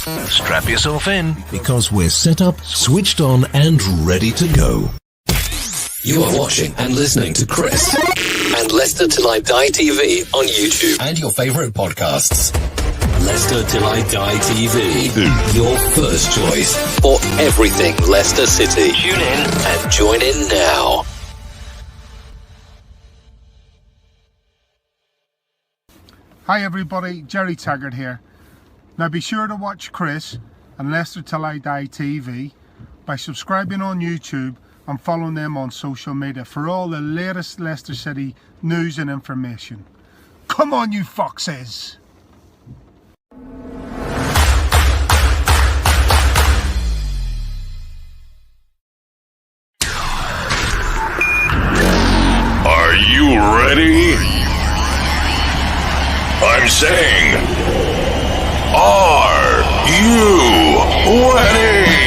Strap yourself in because we're set up, switched on, and ready to go. You are watching and listening to Chris and Leicester Till I Die TV on YouTube and your favourite podcasts. Leicester Till I Die TV, your first choice for everything Leicester City. Tune in and join in now. Hi everybody, Jerry Taggart here. Now be sure to watch Chris and Leicester Till I Die TV by subscribing on YouTube and following them on social media for all the latest Leicester City news and information. Come on, you foxes! Are you ready? I'm saying, are you ready?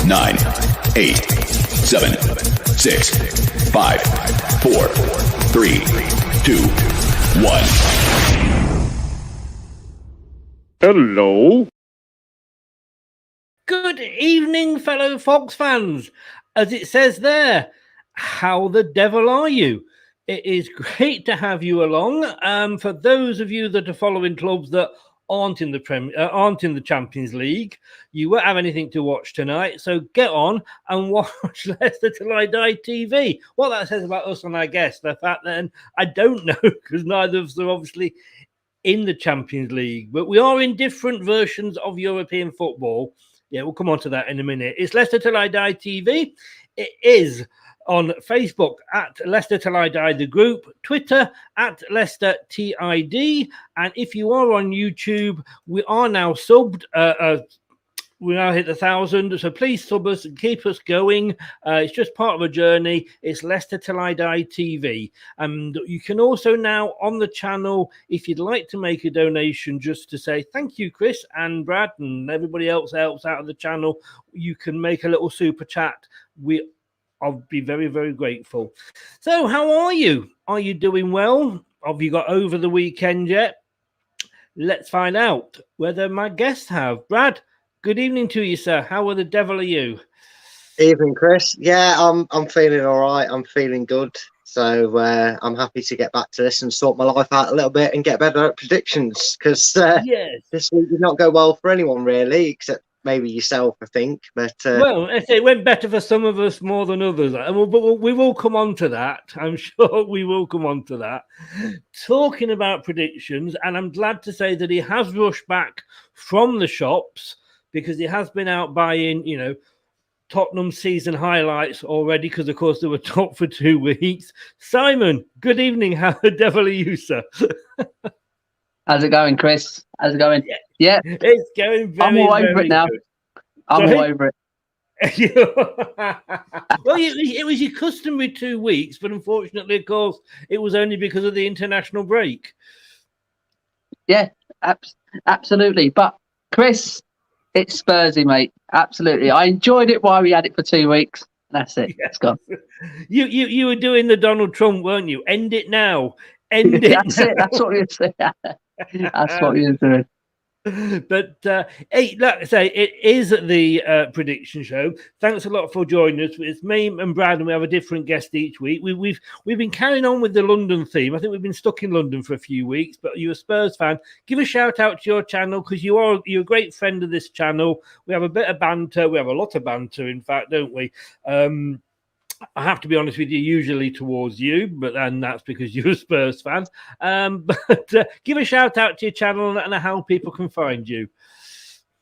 Nine, 8, 7, 6, 5, 4, 3, 2, 1. Hello. Good evening, fellow Fox fans. As it says there, how the devil are you? It is great to have you along. For those of you that are following clubs that aren't in the Champions League, you won't have anything to watch tonight, so get on and watch Leicester Till I Die TV. What that says about us and our guests, the fact that I don't know, because neither of us are obviously in the Champions League, but we are in different versions of European football. Yeah, we'll come on to that in a minute. It's Leicester Till I Die TV. It is on Facebook at Leicester Till I Die the group, Twitter at Leicester TID, and if you are on YouTube, we are now subbed. We now hit 1,000, so please sub us and keep us going. It's just part of a journey. It's Leicester Till I Die TV, and you can also now on the channel, if you'd like to make a donation, just to say thank you, Chris and Brad, and everybody else helps out of the channel. You can make a little super chat. I'll be very, very grateful. So how are you? Are you doing well? Have you got over the weekend yet? Let's find out whether my guests have. Brad, good evening to you, sir. How the devil are you? Evening, Chris. Yeah, I'm feeling all right. I'm feeling good. So I'm happy to get back to this and sort my life out a little bit and get better at predictions, because this week did not go well for anyone really, except maybe yourself, I think. But well, it went better for some of us more than others. But we will come on to that. I'm sure we will come on to that. Talking about predictions, and I'm glad to say that he has rushed back from the shops because he has been out buying, Tottenham season highlights already, because of course they were top for 2 weeks. Simon, good evening. How the devil are you, sir? How's it going, Chris? How's it going? Yeah. It's going very, I'm all over it now. Good. I'm all over it. Well, it was your customary 2 weeks, but unfortunately, of course, it was only because of the international break. Yeah, absolutely. But, Chris, it's Spursy, mate. Absolutely. I enjoyed it while we had it for 2 weeks. That's it. Yeah. It's gone. You were doing the Donald Trump, weren't you? End it now. End it. That's now. it. That's what you're saying. That's what you're doing. But hey, like I say, it is the prediction show. Thanks a lot for joining us. It's me and Brad, and we have a different guest each week. We've been carrying on with the London theme. I think we've been stuck in London for a few weeks. But you're a Spurs fan, give a shout out to your channel because you're a great friend of this channel. We have a bit of banter. We have a lot of banter, in fact, don't we? I have to be honest with you, usually towards you, but then that's because you're a Spurs fan. But give a shout out to your channel and how people can find you.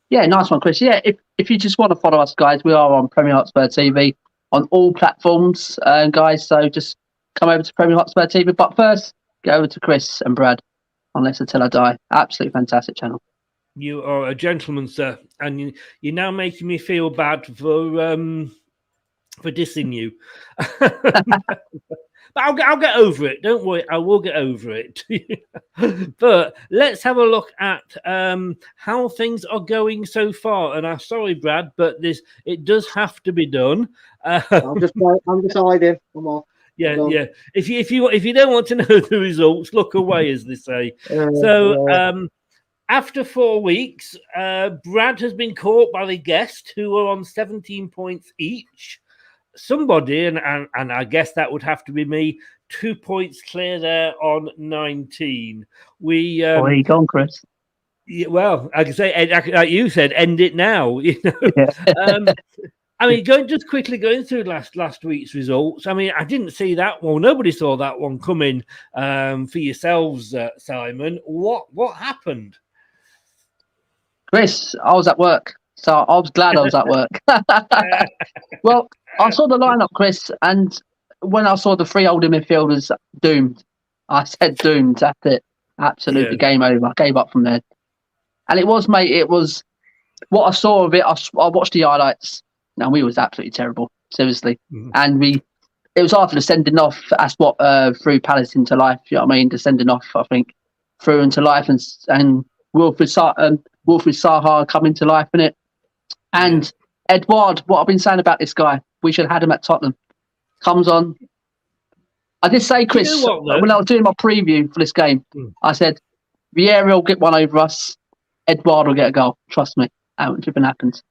Yeah, nice one, Chris. Yeah, if you just want to follow us, guys, we are on Premier Hotspur TV on all platforms, guys. So just come over to Premier Hotspur TV. But first, go over to Chris and Brad on Leicester Till I Die. Absolutely fantastic channel. You are a gentleman, sir, and you're now making me feel bad for dissing you. But I'll get over it. Don't worry, I will get over it. But let's have a look at how things are going so far. And I'm sorry, Brad, but it does have to be done. I'm deciding. Come on. Yeah. If you don't want to know the results, look away, as they say. After 4 weeks, Brad has been caught by the guest who are on 17 points each. Somebody, and I guess that would have to be me, 2 points clear there on 19. Where you gone, Chris? Yeah, well, I can say, like you said, end it now. You know, yeah. I mean, going through last week's results. I mean, I didn't see that one. Nobody saw that one coming. For yourselves, Simon, what happened? Chris, I was at work, so I was glad I was at work. Well, I saw the lineup, Chris, and when I saw the three older midfielders doomed, I said doomed. That's it. Absolutely game over. I gave up from there. And it was, mate, it was what I saw of it. I watched the highlights, and we was absolutely terrible, seriously. Mm-hmm. And it was after the sending off. That's what threw Palace into life. You know what I mean? The sending off, I think, threw into life, and Wilfried Zaha coming to life in it. And Edouard, what I've been saying about this guy, we should have had him at Tottenham. Comes on. I did say, Chris, when I was doing my preview for this game, I said, Vieira will get one over us. Edouard will get a goal. Trust me. It even happens.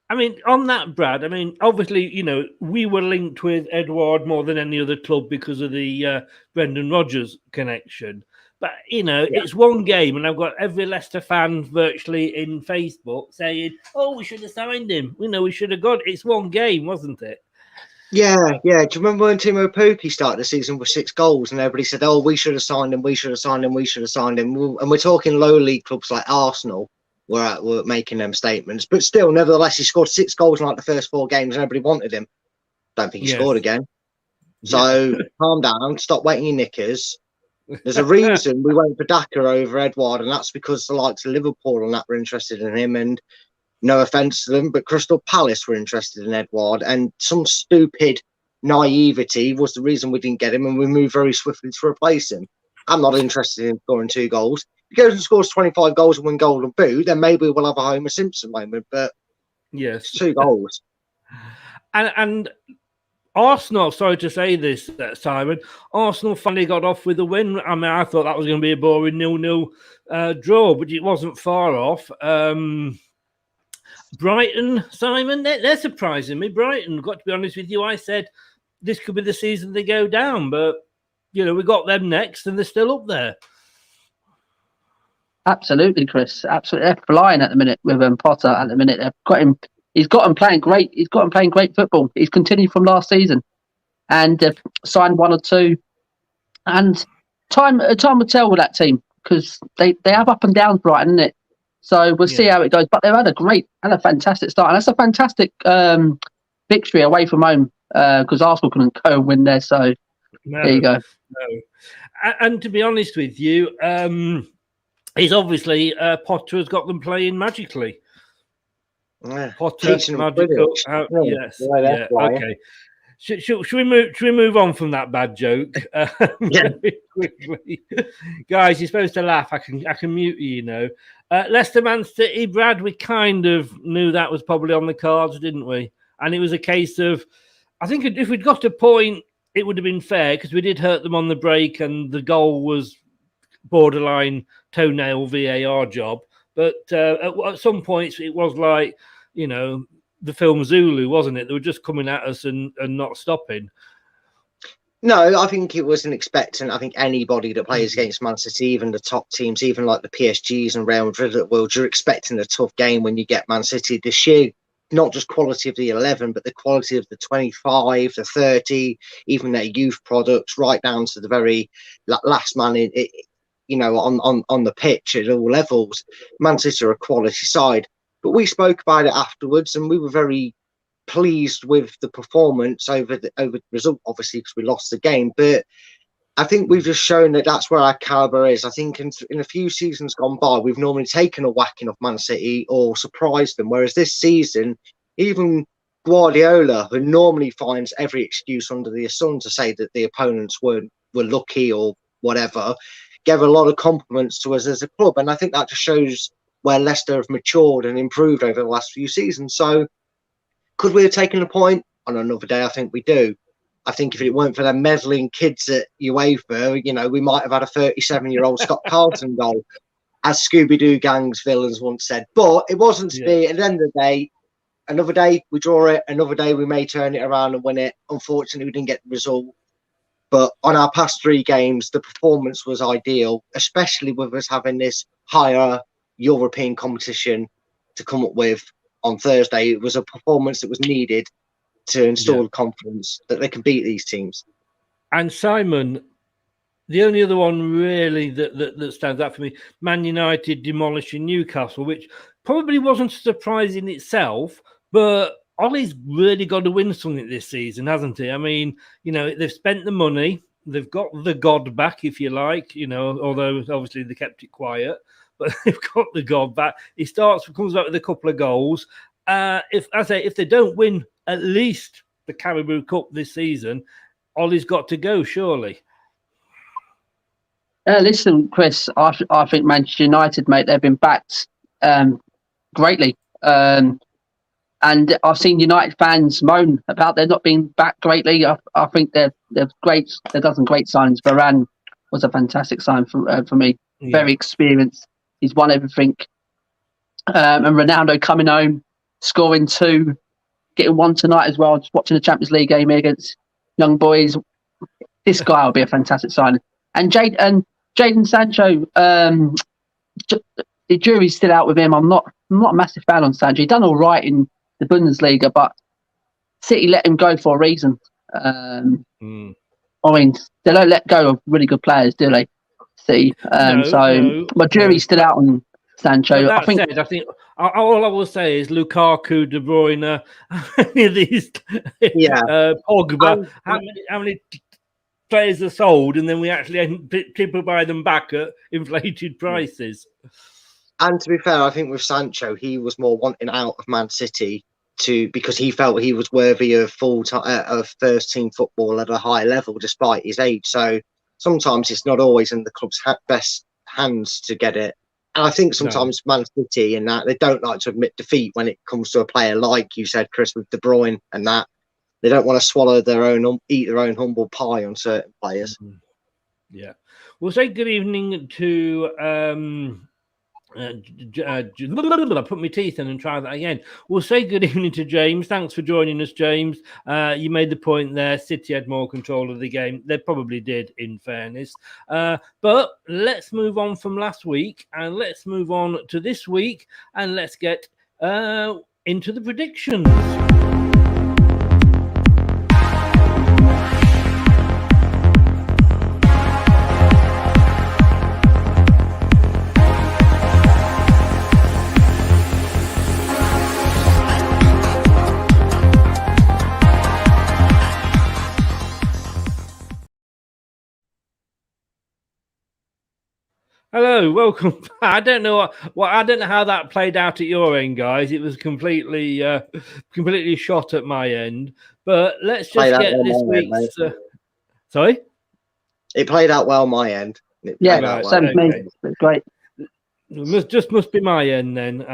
I mean, on that, Brad, I mean, obviously, you know, we were linked with Edouard more than any other club because of the Brendan Rodgers connection. But, you know, it's one game, and I've got every Leicester fan virtually in Facebook saying, we should have signed him. You know, we should have got. It's one game, wasn't it? Yeah. Do you remember when Timo Pukki started the season with 6 goals and everybody said, we should have signed him, we should have signed him, we should have signed him. And we're talking low league clubs like Arsenal were making them statements. But still, nevertheless, he scored 6 goals in like the first 4 games and everybody wanted him. Don't think he scored again. So calm down, stop waiting your knickers. There's a reason we went for Daka over Edouard, and that's because the likes of Liverpool and that were interested in him. And no offence to them, but Crystal Palace were interested in Edouard, and some stupid naivety was the reason we didn't get him, and we moved very swiftly to replace him. I'm not interested in scoring 2 goals. If he goes and scores 25 goals and win Golden Boot, then maybe we'll have a Homer Simpson moment. But yes, 2 goals. And Arsenal, sorry to say this, Simon, Arsenal finally got off with a win. I mean, I thought that was going to be a boring 0-0 draw, but it wasn't far off. Brighton, Simon, they're surprising me. Brighton, got to be honest with you, I said this could be the season they go down, but, you know, we got them next and they're still up there. Absolutely, Chris. Absolutely. They're flying at the minute with Potter at the minute. They've got him. He's got him playing great. He's got him playing great football. He's continued from last season, and signed 1 or 2. And time will tell with that team because they have up and downs, Brighton, isn't it? So we'll see how it goes. But they've had a fantastic start, and that's a fantastic victory away from home because Arsenal couldn't go and win there. So there you go. No. And to be honest with you, he's obviously Potter has got them playing magically. Potter, magical. Yes. Okay. Should we move on from that bad joke? Quickly, guys. You're supposed to laugh. I can mute you. You know, Leicester Man City. Brad, we kind of knew that was probably on the cards, didn't we? And it was a case of, I think if we'd got a point, it would have been fair because we did hurt them on the break, and the goal was borderline toenail VAR job. But at some points, it was like, the film Zulu, wasn't it? They were just coming at us and not stopping. No, I think it was an expectant. I think anybody that plays against Man City, even the top teams, even like the PSGs and Real Madrid of the world, you're expecting a tough game when you get Man City. The sheer, not just quality of the 11, but the quality of the 25, the 30, even their youth products, right down to the very last man on the pitch at all levels. Man City are a quality side. But we spoke about it afterwards, and we were very pleased with the performance over the result, obviously, because we lost the game. But I think we've just shown that that's where our caliber is. I think in a few seasons gone by, we've normally taken a whacking of Man City or surprised them. Whereas this season, even Guardiola, who normally finds every excuse under the sun to say that the opponents were lucky or whatever, gave a lot of compliments to us as a club. And I think that just shows where Leicester have matured and improved over the last few seasons. So could we have taken a point? On another day, I think we do. I think if it weren't for them meddling kids at UEFA, we might have had a 37-year-old Scott Carlton goal, as Scooby-Doo Gang's villains once said. But it wasn't to be. At the end of the day, another day we draw it. Another day we may turn it around and win it. Unfortunately, we didn't get the result. But on our past 3 games, the performance was ideal, especially with us having this higher European competition to come up with on Thursday. It was a performance that was needed to install the confidence that they can beat these teams. And Simon, the only other one really that stands out for me, Man United demolishing Newcastle, which probably wasn't a surprise in itself, but Ollie's really got to win something this season, hasn't he? I mean, they've spent the money, they've got the God back, if you like, although obviously they kept it quiet. But they've got the God back. He comes back with a couple of goals. If they don't win at least the Carabao Cup this season, Ollie's got to go, surely. Listen, Chris, I think Manchester United, mate, they've been backed greatly. And I've seen United fans moan about they're not being backed greatly. I think they're great. They've done some great signings. Varane was a fantastic sign for me. Yeah. Very experienced. He's won everything. And Ronaldo coming home, scoring 2, getting 1 tonight as well. Just watching the Champions League game here against young boys. This guy will be a fantastic signing. And Jadon Sancho, the jury's still out with him. I'm not a massive fan on Sancho. He's done all right in the Bundesliga, but City let him go for a reason. I mean, they don't let go of really good players, do they? See, my jury's still out on Sancho. I think all I will say is Lukaku, De Bruyne, any of these, Pogba. How many players are sold, and then we actually people buy them back at inflated prices. And to be fair, I think with Sancho, he was more wanting out of Man City because he felt he was worthy of of first team football at a high level, despite his age. So sometimes it's not always in the club's best hands to get it. And I think sometimes Man City and that, they don't like to admit defeat when it comes to a player like you said, Chris, with De Bruyne and that. They don't want to swallow eat their own humble pie on certain players. Yeah. We'll say good evening to put my teeth in and try that again. We'll say good evening to James. Thanks for joining us, James. You made the point there. City had more control of the game. They probably did, in fairness. But let's move on from last week and let's move on to this week and let's get into the predictions. Hello, welcome. I don't know I don't know how that played out at your end, guys. It was completely shot at my end. But let's just get this week's. Sorry, it played out well my end. Yeah, same as me. It's great. Must be my end then.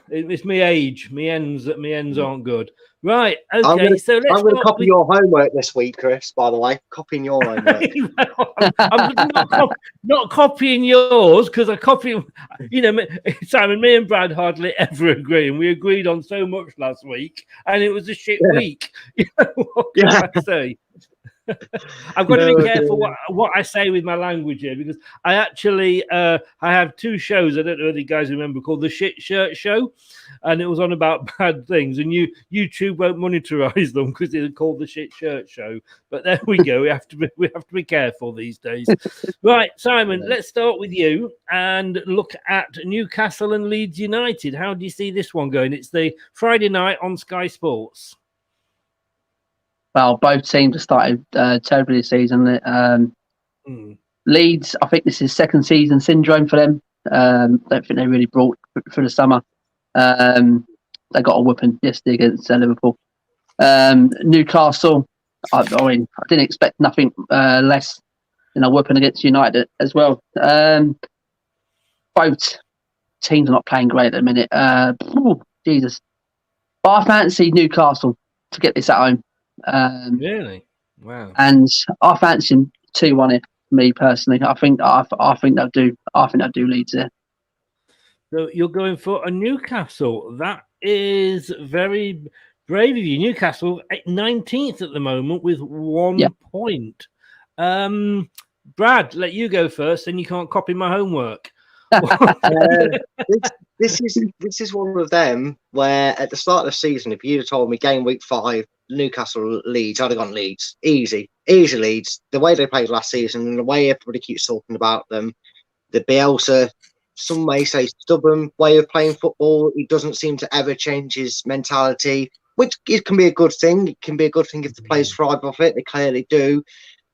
It's my age. My ends aren't good. Right. Okay. So let's. I'm going to copy your homework this week, Chris. By the way, copying your homework. I'm not copying yours because I copy. Simon, me and Brad hardly ever agree, and we agreed on so much last week, and it was a shit week. What can I say? I've got to be careful what I say with my language here, because I actually I have two shows, I don't know if you guys remember, called the Shit Shirt Show, and it was on about bad things, and YouTube won't monetize them because they're called the Shit Shirt Show. But there we go. We have to be careful these days. Right, Simon, let's start with you and look at Newcastle and Leeds United. How do you see this one going? It's the Friday night on Sky Sports. Well, both teams have started terribly this season. Leeds, I think this is second season syndrome for them. Don't think they really brought for the summer. They got a whooping yesterday against Liverpool. Newcastle, I mean, I didn't expect nothing less than a whooping against United as well. Both teams are not playing great at the minute. Jesus. But I fancy Newcastle to get this at home. Really? Wow. And I fancy them 2-1 here, me personally. I think they'll do Leeds there. So you're going for a Newcastle. That is very brave of you. Newcastle at 19th at the moment with 1 point. Brad, let you go first, and you can't copy my homework. This is one of them where at the start of the season, if you'd have told me game week 5, Newcastle Leeds, I'd have gone Leeds. Easy Leeds. The way they played last season and the way everybody keeps talking about them, the Bielsa, some may say stubborn way of playing football. He doesn't seem to ever change his mentality, which it can be a good thing. It can be a good thing if the players thrive off it. They clearly do.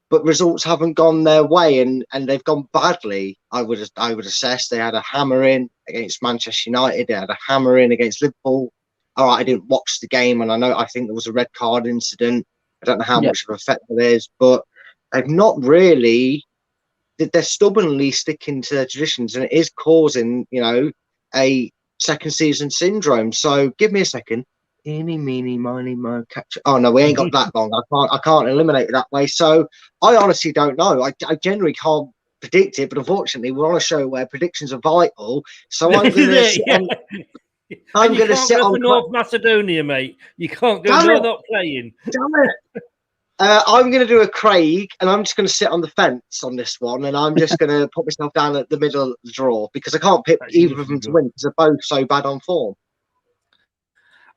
But results haven't gone their way, and they've gone badly. I would assess they had a hammering against Manchester United. They had a hammering against Liverpool. All right, I didn't watch the game, and I think there was a red card incident. I don't know how much of an effect that is, but they've not really. They're stubbornly sticking to their traditions, and it is causing, a second season syndrome. So give me a second. Eeny, meeny, miny, mo, catch. Oh no, we ain't got that long. I can't eliminate it that way. So I honestly don't know. I generally can't predict it, but unfortunately, we're on a show where predictions are vital. So I'm going to sit on North Macedonia, mate. You can't go. They're not playing. Damn it. I'm going to do a Craig, and I'm just going to sit on the fence on this one, and I'm just going to put myself down at the middle of the draw because I can't pick either of them to win because they're both so bad on form.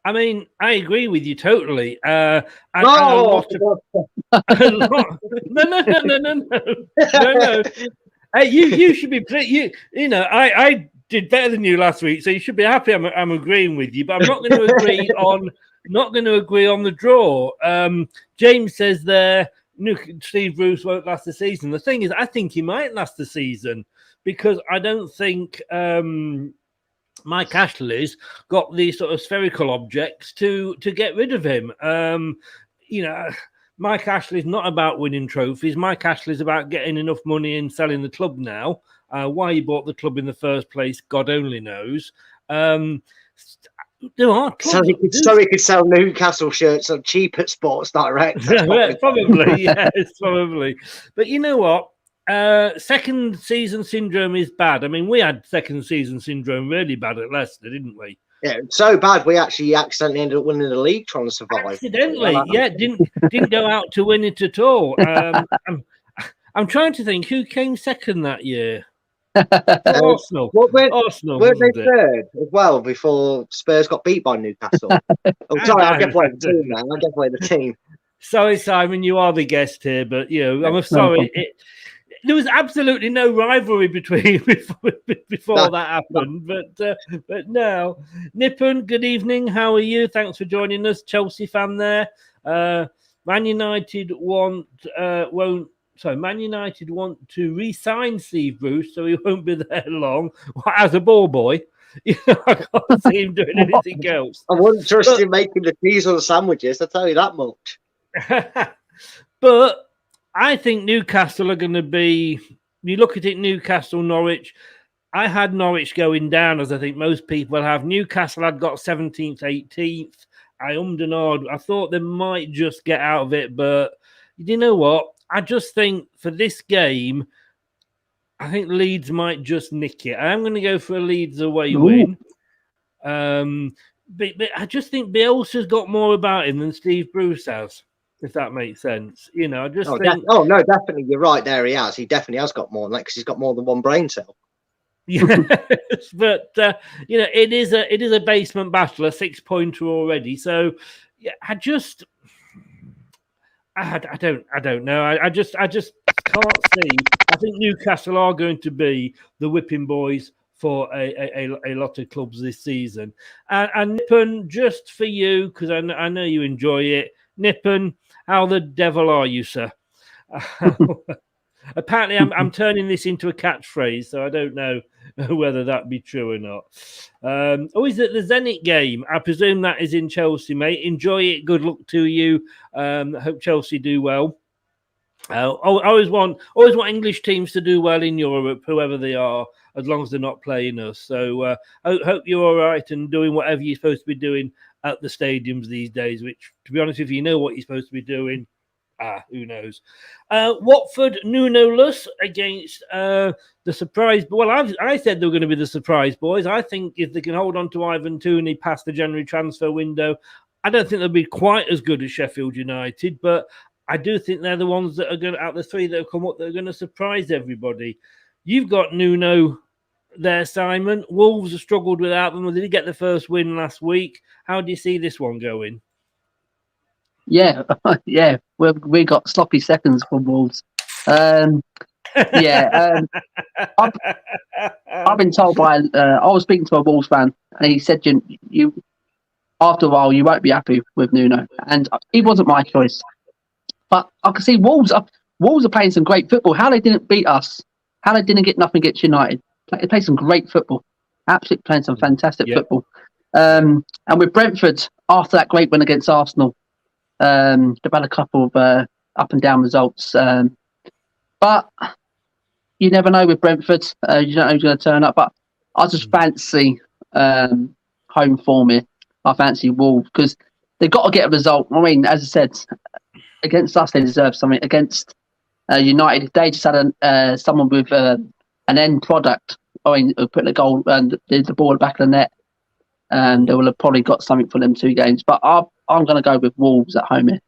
I mean, I agree with you totally. No. Hey, you should be. I did better than you last week, so you should be happy. I'm agreeing with you, but I'm not going to agree on. Not going to agree on the draw. James says there, Steve Bruce won't last the season. The thing is, I think he might last the season because I don't think. Mike Ashley's got these sort of spherical objects to get rid of him. Mike Ashley's not about winning trophies. Mike Ashley's about getting enough money and selling the club now. Why he bought the club in the first place, God only knows. There are so he could sell Newcastle shirts on cheap at Sports Direct. Probably, yes, probably. But you know what? Second season syndrome is bad. I mean, we had second season syndrome really bad at Leicester, didn't we? Yeah, so bad we actually accidentally ended up winning the league trying to survive. Accidentally, didn't go out to win it at all. I'm trying to think who came second that year. Arsenal. Arsenal. Weren't they third as well before Spurs got beat by Newcastle? Sorry, I'll give away the team now. I'll give away the team. Sorry, Simon, you are the guest here, but I'm sorry. There was absolutely no rivalry between before that happened, but now, Nippon, good evening. How are you? Thanks for joining us, Chelsea fan there. Man United want to re-sign Steve Bruce, so he won't be there long. As a ball boy, I can't see him doing anything else. I wouldn't trust him making the cheese or the sandwiches. I'll tell you that much. But I think Newcastle are going to be. You look at it, Newcastle, Norwich. I had Norwich going down, as I think most people have. Newcastle had got 17th, 18th. I ummed and ahed. I thought they might just get out of it, but you know what? I just think for this game, I think Leeds might just nick it. I am going to go for a Leeds away win. But I just think Bielsa's got more about him than Steve Bruce has, if that makes sense. You know, I just think... no, definitely. You're right there. He has. He definitely has got more than that because he's got more than one brain cell. Yes, but you know, it is a basement battle, a 6-pointer already. So yeah, I don't know. I just can't see. I think Newcastle are going to be the whipping boys for a lot of clubs this season. And Nippon, just for you, because I know you enjoy it. Nippon, how the devil are you, sir? Apparently, I'm turning this into a catchphrase, so I don't know whether that be true or not. Is it the Zenit game? I presume that is in Chelsea, mate. Enjoy it. Good luck to you. Hope Chelsea do well. I always want English teams to do well in Europe, whoever they are, as long as they're not playing us. So hope you're all right and doing whatever you're supposed to be doing at the stadiums these days, which, to be honest, if you know what you're supposed to be doing, who knows? Watford, Nuno-less against the surprise. Well, I said they were going to be the surprise boys. I think if they can hold on to Ivan Toney past the January transfer window, I don't think they'll be quite as good as Sheffield United, but I do think they're the ones that are going to, out of the three that have come up, that are going to surprise everybody. You've got Nuno there, Simon. Wolves have struggled without them. They did get the first win last week. How do you see this one going? Yeah, we got sloppy seconds from Wolves. I've been told by I was speaking to a Wolves fan, and he said, "You after a while you won't be happy with Nuno," and he wasn't my choice. But I can see Wolves are playing some great football. How they didn't beat us, how they didn't get nothing against United. They play some great football. Absolutely playing some fantastic football. And with Brentford, after that great win against Arsenal, they've had a couple of up and down results. But you never know with Brentford. You don't know who's going to turn up. But I just fancy home form here. I fancy Wolves because they've got to get a result. I mean, as I said, against us, they deserve something. Against United, they just had someone with an end product. I mean, putting a goal and the ball back of the net, and they will have probably got something for them 2 games. But I'm going to go with Wolves at home here.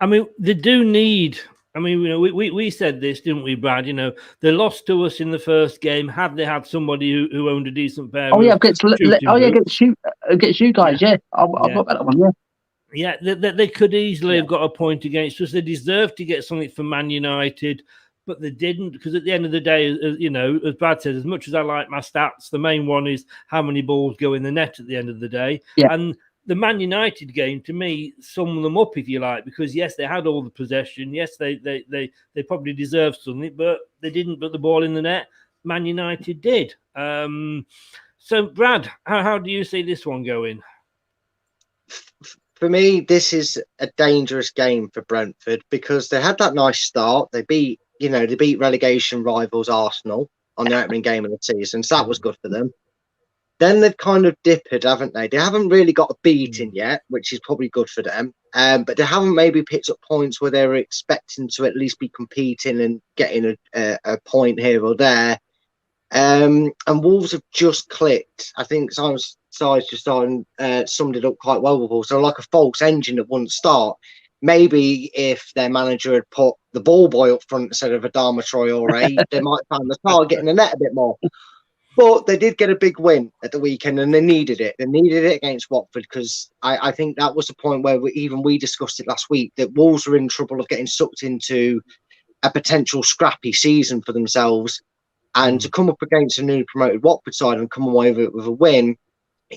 I mean, they do need. I mean, you know, we said this, didn't we, Brad? You know, they lost to us in the first game. Had they had somebody who owned a decent pair? Against you guys. Yeah, I've got that one. Yeah, they could easily have got a point against us. They deserved to get something from Man United, but they didn't, because at the end of the day, you know, as Brad said, as much as I like my stats, the main one is how many balls go in the net at the end of the day. Yeah. And the Man United game, to me, sum them up, if you like, because yes, they had all the possession. Yes, they probably deserved something, but they didn't put the ball in the net. Man United did. So, Brad, how do you see this one going? For me, this is a dangerous game for Brentford because they had that nice start. They beat relegation rivals Arsenal on the opening game of the season, so that was good for them. Then they've kind of dipped, haven't they? They haven't really got a beating yet, which is probably good for them. But they haven't maybe picked up points where they were expecting to at least be competing and getting a point here or there. And Wolves have just clicked. I think Simon's just summed it up quite well with Wolves. So like a false engine that wouldn't start. Maybe if their manager had put the ball boy up front instead of Adama Traore, they might find the target in the net a bit more. But they did get a big win at the weekend, and they needed it. They needed it against Watford because I think that was the point where we discussed it last week, that Wolves were in trouble of getting sucked into a potential scrappy season for themselves. And to come up against a newly promoted Watford side and come away with a win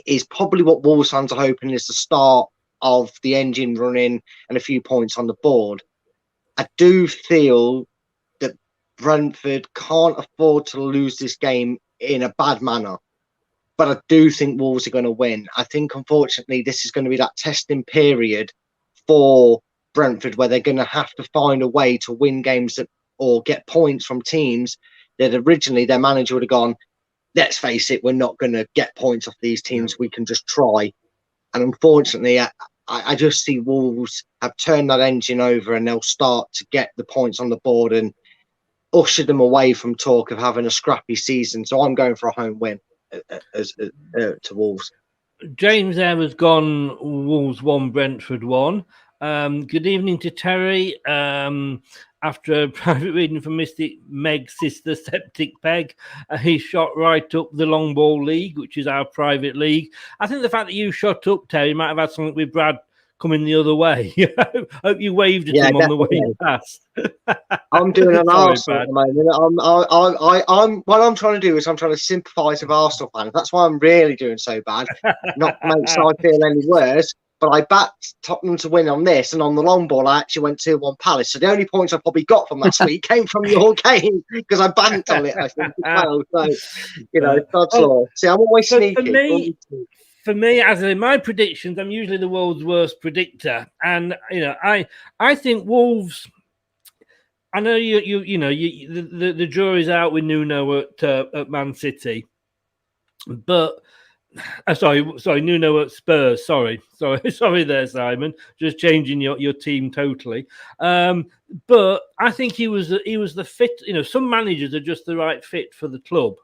is probably what Wolves fans are hoping is the start of the engine running and a few points on the board. I do feel that Brentford can't afford to lose this game in a bad manner, but I do think Wolves are going to win. I think, unfortunately, this is going to be that testing period for Brentford where they're going to have to find a way to win games or get points from teams that originally their manager would have gone, let's face it, we're not going to get points off these teams. We can just try. And unfortunately, I just see Wolves have turned that engine over, and they'll start to get the points on the board and usher them away from talk of having a scrappy season. So I'm going for a home win to Wolves. James there has gone Wolves 1, Brentford 1. Good evening to Terry. After a private reading from Mystic Meg's sister, Septic Peg, he shot right up the Long Ball League, which is our private league. I think the fact that you shot up, Terry, might have had something with Brad coming the other way. Hope you waved at him on the way past. I'm doing an Arsenal at the moment. What I'm trying to do is I'm trying to sympathise with Arsenal fans. That's why I'm really doing so bad. Not to make side feel any worse, but I backed Tottenham to win on this, and on the long ball, I actually went 2-1 Palace. So the only points I probably got from last week came from your game because I banked on it, I think. So, God's law. See, I'm always sneaky. For me, as in my predictions, I'm usually the world's worst predictor, and I think Wolves. I know the jury's out with Nuno at Man City, but sorry, Nuno at Spurs. Sorry there, Simon. Just changing your team totally. But I think he was the fit. Some managers are just the right fit for the club.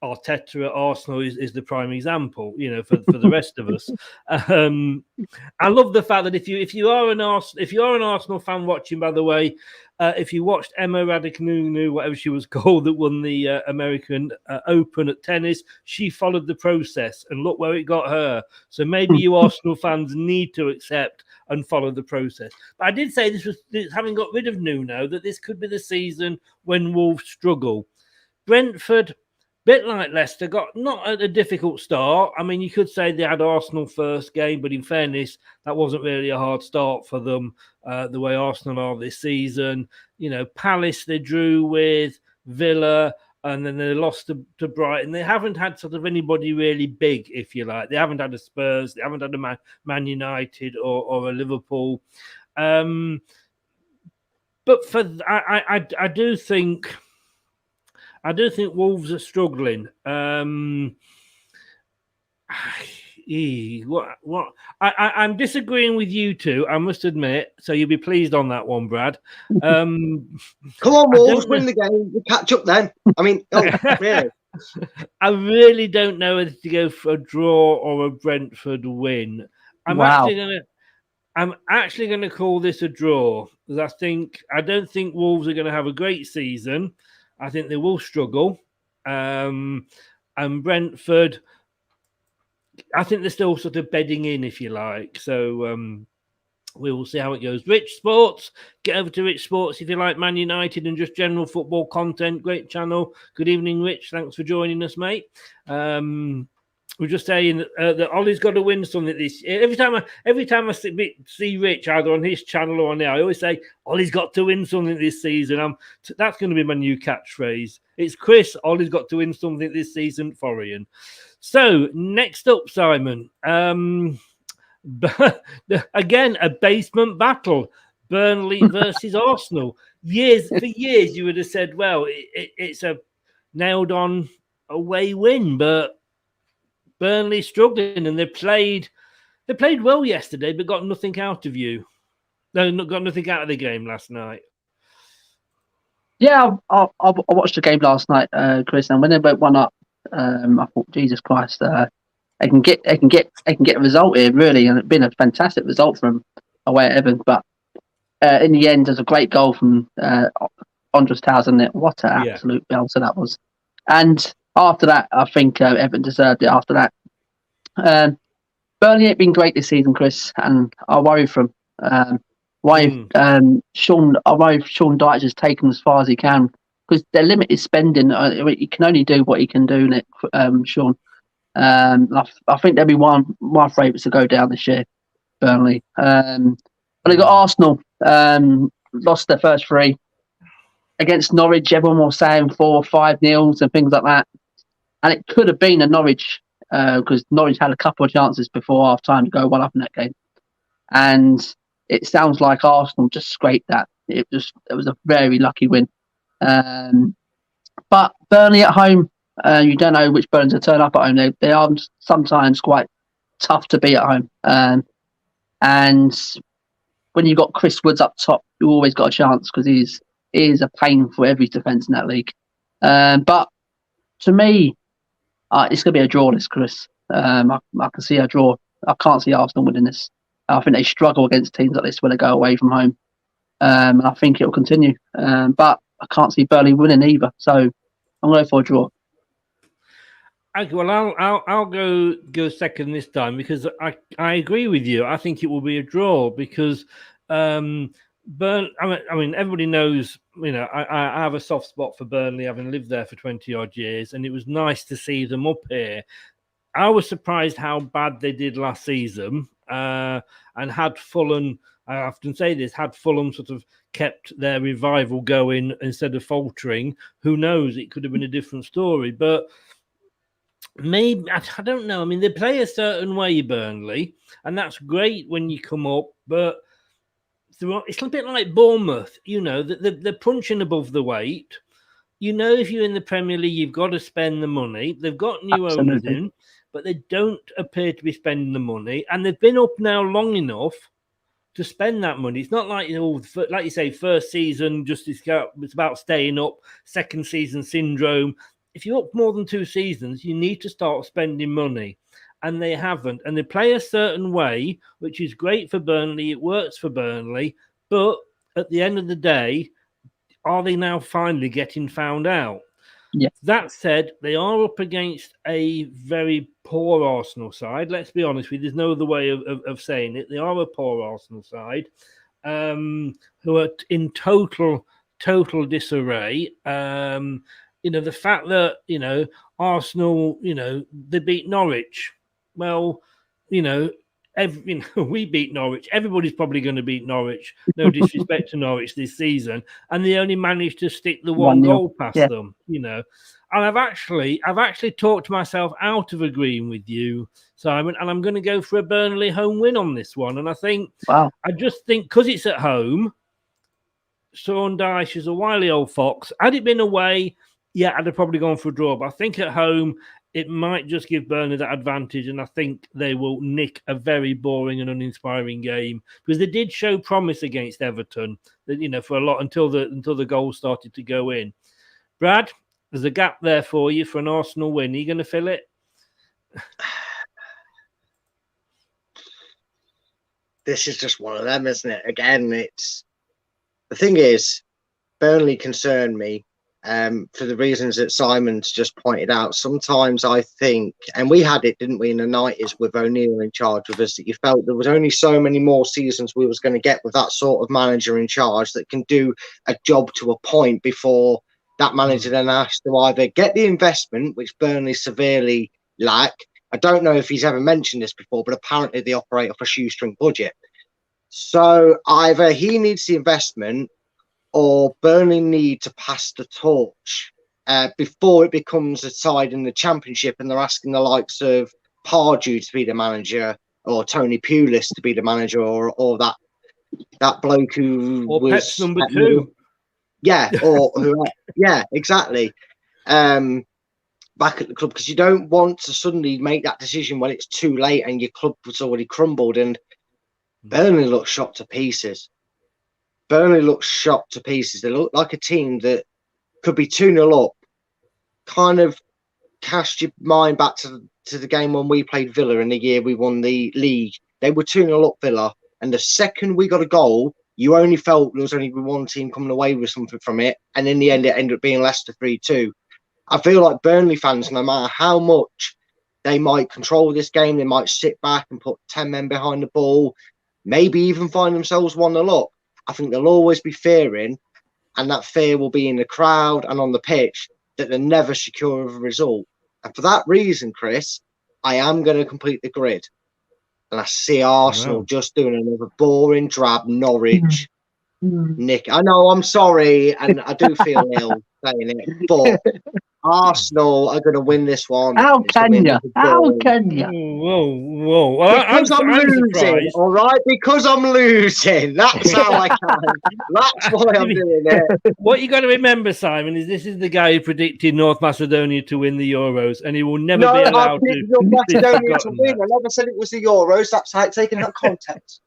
Arteta at Arsenal is the prime example, for the rest of us. I love the fact that if you are an Arsenal fan watching, by the way, if you watched Emma Raducanu, whatever she was called, that won the American Open at tennis, she followed the process, and look where it got her. So maybe you Arsenal fans need to accept and follow the process. But I did say having got rid of Nuno, that this could be the season when Wolves struggle. Brentford, bit like Leicester, got not a difficult start. I mean, you could say they had Arsenal first game, but in fairness, that wasn't really a hard start for them, the way Arsenal are this season. Palace they drew with, Villa, and then they lost to Brighton. They haven't had sort of anybody really big, if you like. They haven't had a Spurs, they haven't had a Man United or a Liverpool. But I do think Wolves are struggling. I'm disagreeing with you two, I must admit. So you'll be pleased on that one, Brad. Come on, Wolves, win the game. We'll catch up then. I mean, really. I really don't know whether to go for a draw or a Brentford win. I'm actually gonna call this a draw, because I don't think Wolves are going to have a great season. I think they will struggle. And Brentford, I think they're still sort of bedding in, if you like. So we will see how it goes. Rich Sports, get over to Rich Sports if you like Man United and just general football content. Great channel. Good evening, Rich. Thanks for joining us, mate. We're just saying that Ollie's got to win something this year. Every time I see Rich either on his channel or on there, I always say Ollie's got to win something this season. That's going to be my new catchphrase. It's Chris. Ollie's got to win something this season for Ian. So next up, Simon. Again, a basement battle. Burnley versus Arsenal. For years, you would have said, well, it's a nailed-on away win, but Burnley struggling, and they played well yesterday, but got nothing out of you. No, got nothing out of the game last night. Yeah, I watched the game last night, Chris, and when they went 1-up, I thought, Jesus Christ, they can get a result here, really, and it's been a fantastic result from away at Everton. But in the end, there's a great goal from Andres Townsend. What an absolute belter that was! And after that, I think Everton deserved it. After that, Burnley ain't been great this season, Chris, and I worry for him. I worry if Sean Dyche has taken as far as he can, because their limit is spending. He can only do what he can do, Sean. I think they'll be one of my favourites to go down this year, Burnley. But they got Arsenal, lost their first three. Against Norwich, everyone was saying 4 or 5-0 and things like that. And it could have been a Norwich, because Norwich had a couple of chances before half-time to go 1-up in that game. And it sounds like Arsenal just scraped that. It was a very lucky win. But Burnley at home, you don't know which Burnley to turn up at home. They are sometimes quite tough to beat at home. And when you've got Chris Woods up top, you always got a chance because he is a pain for every defence in that league. But to me, it's going to be a draw, this, Chris. I can see a draw. I can't see Arsenal winning this. I think they struggle against teams like this when they go away from home. And I think it will continue. But I can't see Burnley winning either. So I'm going for a draw. Okay, well, I'll go second this time because I agree with you. I think it will be a draw because I mean, everybody knows, I have a soft spot for Burnley, having lived there for 20 odd years, and it was nice to see them up here. I was surprised how bad they did last season, and had Fulham, I often say this, had Fulham sort of kept their revival going instead of faltering, who knows, it could have been a different story. But maybe, I don't know. I mean, they play a certain way, Burnley, and that's great when you come up, but it's a bit like Bournemouth, they're punching above the weight. If you're in the Premier League, you've got to spend the money. They've got new owners in, but they don't appear to be spending the money, and they've been up now long enough to spend that money. It's not like, like you say, first season, it's about staying up, second season syndrome. If you're up more than 2 seasons, you need to start spending money. And they haven't. And they play a certain way, which is great for Burnley. It works for Burnley. But at the end of the day, are they now finally getting found out? Yeah. That said, they are up against a very poor Arsenal side. Let's be honest with you. There's no other way of saying it. They are a poor Arsenal side who are in total disarray. The fact that, Arsenal, they beat Norwich. Well, we beat Norwich. Everybody's probably going to beat Norwich. No disrespect to Norwich this season. And they only managed to stick the one goal past them, And I've actually talked myself out of agreeing with you, Simon, and I'm going to go for a Burnley home win on this one. And I think, I just think because it's at home, Sean Dyche is a wily old fox. Had it been away, I'd have probably gone for a draw. But I think at home, it might just give Burnley that advantage, and I think they will nick a very boring and uninspiring game because they did show promise against Everton, for a lot until the goals started to go in. Brad, there's a gap there for you for an Arsenal win. Are you going to fill it? This is just one of them, isn't it? Again, the thing is, Burnley concern me. For the reasons that Simon's just pointed out. Sometimes I think, and we had it, didn't we, in the 90s with O'Neill in charge of us, that you felt there was only so many more seasons we was going to get with that sort of manager in charge that can do a job to a point before that manager then has to either get the investment, which Burnley severely lack. I don't know if he's ever mentioned this before, but apparently they operate off a shoestring budget. So either he needs the investment or Burnley need to pass the torch before it becomes a side in the Championship and they're asking the likes of Pardew to be the manager or Tony Pulis to be the manager or that bloke who or was Pep's number 2. Yeah, or who? Yeah, exactly. Back at the club, because you don't want to suddenly make that decision when it's too late and your club was already crumbled. And Burnley looks shot to pieces. Burnley looks shot to pieces. They look like a team that could be 2-0 up. Kind of cast your mind back to the game when we played Villa in the year we won the league. They were 2-0 up, Villa. And the second we got a goal, you only felt there was only one team coming away with something from it. And in the end, it ended up being Leicester 3-2. I feel like Burnley fans, no matter how much they might control this game, they might sit back and put 10 men behind the ball, maybe even find themselves 1-0 up. I think they'll always be fearing, and that fear will be in the crowd and on the pitch, that they're never secure of a result. And for that reason, Chris, I am going to complete the grid. And I see Arsenal just doing another boring, drab Norwich. Nick, I know, I'm sorry, and I do feel ill saying it, but Arsenal are going to win this one. How can you? How can you? Whoa. Well, because I'm losing, surprised. all right? Because I'm losing. That's how I can. That's why I'm doing it. What you got to remember, Simon, is this is the guy who predicted North Macedonia to win the Euros, and he will never be allowed to. North Macedonia to win. I never said it was the Euros. That's how it's taken that context.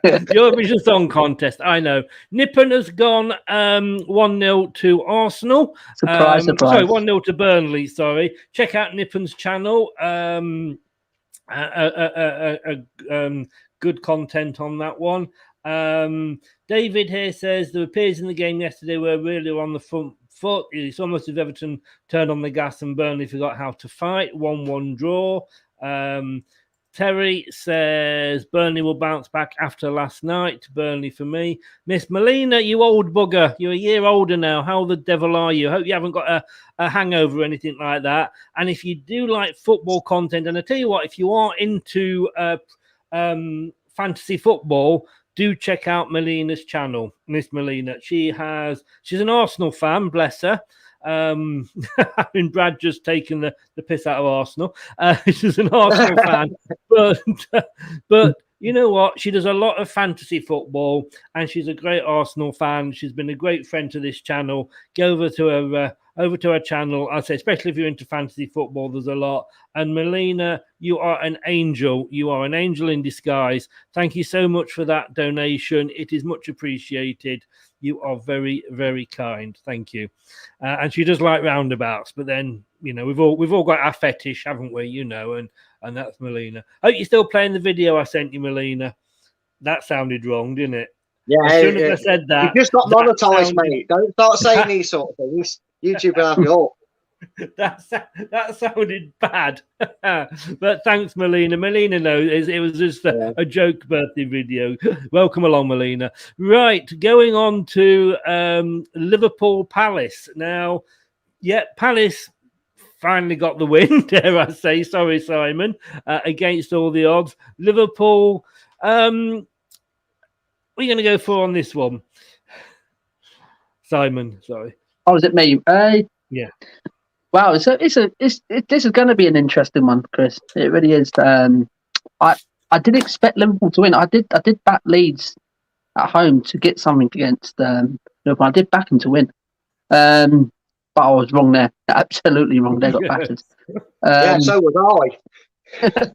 Eurovision Song Contest, I know. Nippon has gone 1-0 to Arsenal. Surprise. Sorry, 1-0 to Burnley, sorry. Check out Nippon's channel. Good content on that one. David here says the appears in the game yesterday were really on the front foot. It's almost as if Everton turned on the gas and Burnley forgot how to fight. 1-1 draw. Terry says Burnley will bounce back after last night. Burnley for me. Miss Melina, you old bugger. You're a year older now. How the devil are you? Hope you haven't got a hangover or anything like that. And if you do like football content, and I tell you what, if you are into fantasy football, do check out Melina's channel, Miss Melina. She's an Arsenal fan, bless her. Having Brad just taken the piss out of Arsenal. She's an Arsenal fan, but you know what? She does a lot of fantasy football, and she's a great Arsenal fan. She's been a great friend to this channel. Go over to her channel. I'd say, especially if you're into fantasy football, there's a lot. And Melina, you are an angel. You are an angel in disguise. Thank you so much for that donation. It is much appreciated. You are very, very kind. Thank you. And she does like roundabouts, but then, you know, we've all got our fetish, haven't we? You know, and that's Melina. Hope you're still playing the video I sent you, Melina. That sounded wrong, didn't it? Yeah. As soon as I said that, you just got monetized, mate. Don't start saying these sort of things. YouTube will have you up. That sounded bad. But thanks, Melina. Melina knows it was just a joke birthday video. Welcome along, Melina. Right, going on to Liverpool Palace. Now, Palace finally got the win, dare I say. Sorry, Simon, against all the odds. Liverpool, what are you going to go for on this one? Simon, sorry. Oh, is it me? Yeah. Wow, this is going to be an interesting one, Chris. It really is. I did expect Liverpool to win. I did back Leeds at home to get something against Liverpool. I did back them to win, but I was wrong there. Absolutely wrong. They got battered. So was I.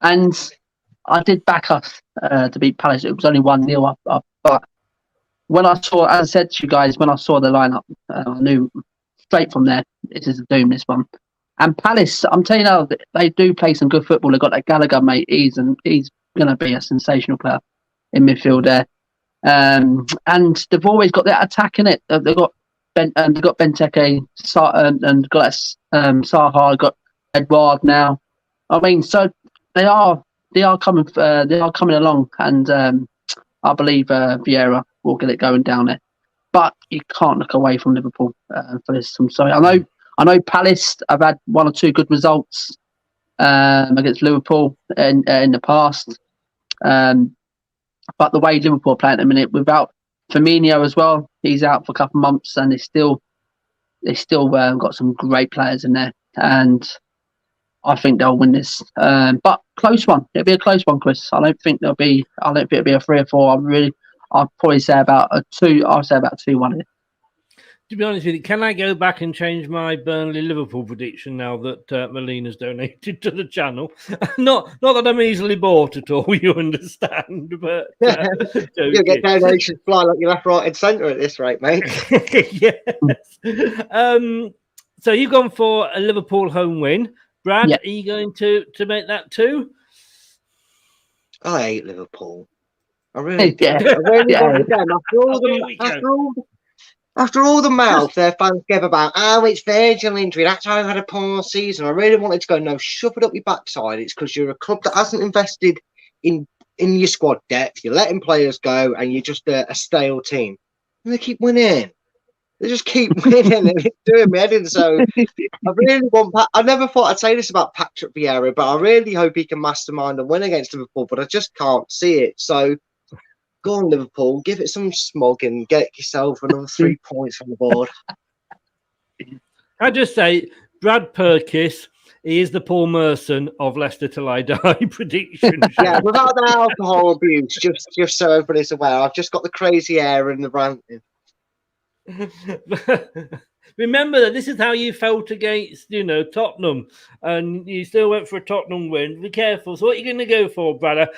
And I did back us to beat Palace. It was only 1-0 up, but when I saw, as I said to you guys, when I saw the lineup, I knew straight from there, it is a doom, this one. And Palace, I'm telling you now, they do play some good football. They've got that Gallagher, mate. He's going to be a sensational player in midfield there. And they've always got that attack in it. They've got Benteke, and got Saha, got Edouard now. I mean, so they are coming along, and I believe Vieira will get it going down there. But you can't look away from Liverpool for this. I'm sorry. I know Palace have had one or two good results against Liverpool in the past. But the way Liverpool are playing at the minute, without Firmino as well, he's out for a couple of months, and they still got some great players in there. And I think they'll win this. But close one. It'll be a close one, Chris. I don't think it'll be a 3 or 4. I'd probably say about a 2. I'll say about 2-1. To be honest with you, can I go back and change my Burnley Liverpool prediction now that Melina's donated to the channel? Not that I'm easily bought at all, you understand, but you'll get donations fly like you're left, right, and centre at this rate, mate. Yes. So you've gone for a Liverpool home win, Brad. Are you going to make that too? I hate Liverpool. I really do. I really want them. After all the mouth their fans gave about, it's Virgil injury, that's why I've had a poor season. I really wanted to go, no, shove it up your backside. It's because you're a club that hasn't invested in your squad depth. You're letting players go, and you're just a stale team. And they keep winning. They just keep winning, and it's doing me head in. So I really want. I never thought I'd say this about Patrick Vieira, but I really hope he can mastermind and win against Liverpool. But I just can't see it. So go on, Liverpool. Give it some smog and get yourself another 3 points on the board. I just say Brad Purkis. He is the Paul Merson of Leicester Till I Die prediction. Yeah, without the alcohol abuse, just so everybody's aware, I've just got the crazy air and the ranting. Remember that this is how you felt against, Tottenham, and you still went for a Tottenham win. Be careful. So what are you going to go for, Brad?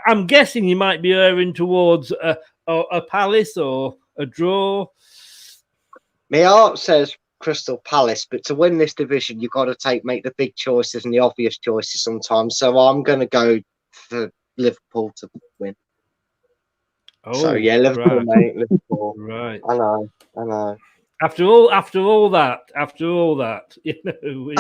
I'm guessing you might be erring towards a Palace or a draw. My heart says Crystal Palace, but to win this division, you've got to make the big choices and the obvious choices sometimes. So I'm going to go for Liverpool to win. Oh, so yeah, Liverpool, mate, Liverpool. Right. I know. After all that, I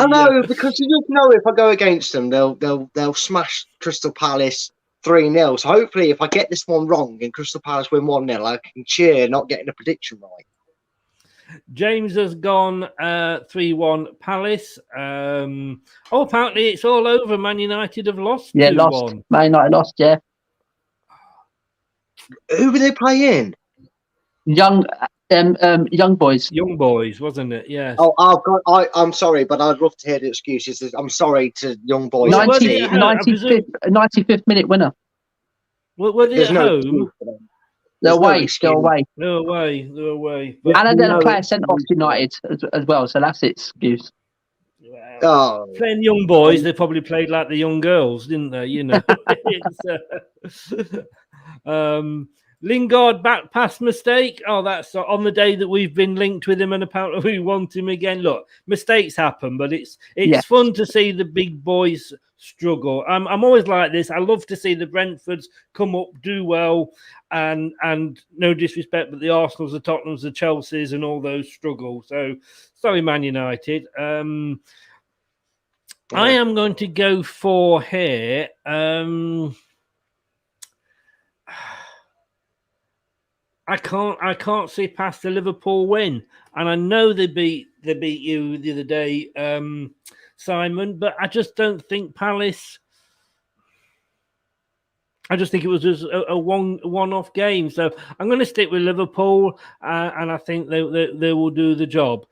know, because you just know if I go against them, they'll smash Crystal Palace 3-0. So hopefully, if I get this one wrong and Crystal Palace win 1-0, I can cheer, not getting a prediction right. James has gone 3-1 Palace. Apparently it's all over. Man United have lost. Yeah, 2-1. lost. Man United lost. Yeah. Who were they playing? Young boys. Young boys, wasn't it? Yes. Oh, I'm sorry, but I'd love to hear the excuses. I'm sorry to young boys. 95th minute winner. Were they at home? They're away. They're away. They're away. And I did a player sent off United as well, so that's its excuse. Well, playing young boys, they probably played like the young girls, didn't they? Lingard back pass mistake. Oh, that's on the day that we've been linked with him, and apparently we want him again. Look, mistakes happen, but it's fun to see the big boys struggle. I'm always like this. I love to see the Brentfords come up, do well, and no disrespect, but the Arsenals, the Tottenhams, the Chelseas, and all those struggle. So sorry, Man United. I am going to go for here. I can't see past the Liverpool win, and I know they beat you the other day, Simon. But I just don't think Palace. I just think it was just a one-off game. So I'm going to stick with Liverpool, and I think they will do the job.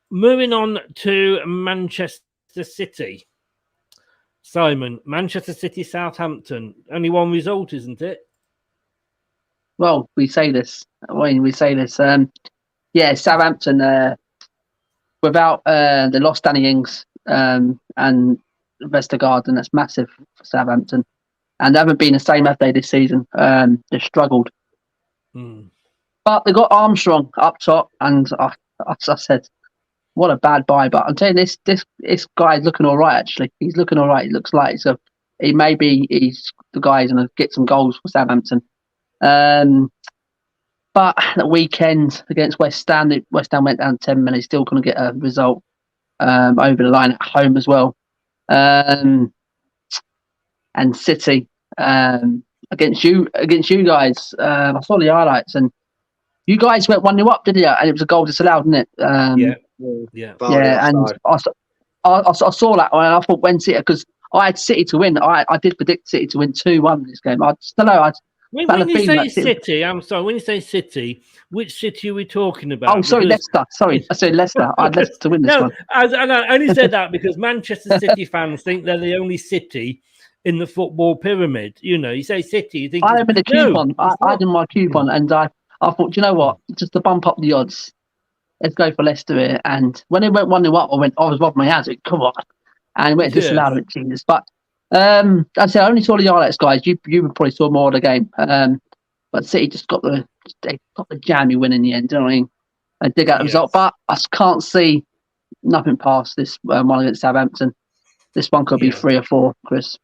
Moving on to Manchester City. Simon, Manchester City, Southampton. Only one result, isn't it? Well, we say this. Southampton, without they lost Danny Ings and Vestergaard, and that's massive for Southampton. And they haven't been the same as they this season. They've struggled. But they got Armstrong up top, and I said, what a bad buy. But I'm telling you, this guy's looking all right, actually. He's looking all right. He looks like he's the guy who's going to get some goals for Southampton. But the weekend against West Ham went down 10 minutes. Still couldn't get a result over the line at home as well. And City against you guys. I saw the highlights, and you guys went 1-0 up, didn't you? And it was a goal disallowed, didn't it? Yeah. And I saw that, and I thought, when City, because I had City to win. I did predict City to win 2-1 in this game. I don't know. When you say City, I'm sorry. When you say City, which City are we talking about? Oh, sorry, Leicester. Sorry, I said Leicester. I had Leicester to win this one. I only said that because Manchester City fans think they're the only city in the football pyramid. You say City, you think I had a coupon. I had in my coupon, and I thought, you know what? Just to bump up the odds, let's go for Leicester here. And when it went 1-0 up, I was rubbing my hands. Come on, and it went disallowed with Jesus. But I said, I only saw the highlights, guys. You probably saw more of the game. But City just got the jammy win in the end. Do you know what I mean? I dig out the result, but I can't see nothing past this one against Southampton. This one could be 3 or 4, Chris.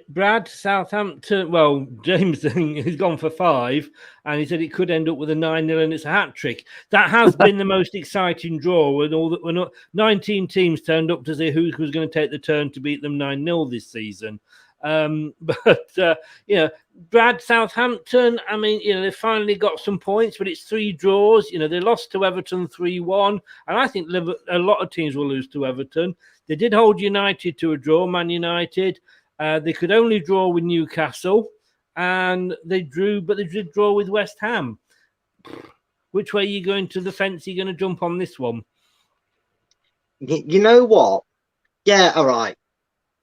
Brad, Southampton. Well, James has gone for 5, and he said it could end up with a 9-0, and it's a hat trick. That has been the most exciting draw. When 19 teams turned up to see who was going to take the turn to beat them 9-0 this season. Brad, Southampton. I mean, they finally got some points, but it's 3 draws. They lost to Everton 3-1, and I think a lot of teams will lose to Everton. They did hold United to a draw, Man United. They could only draw with Newcastle, and they drew, but they did draw with West Ham. Which way are you going to the fence? Are you going to jump on this one? You know what? Yeah, all right.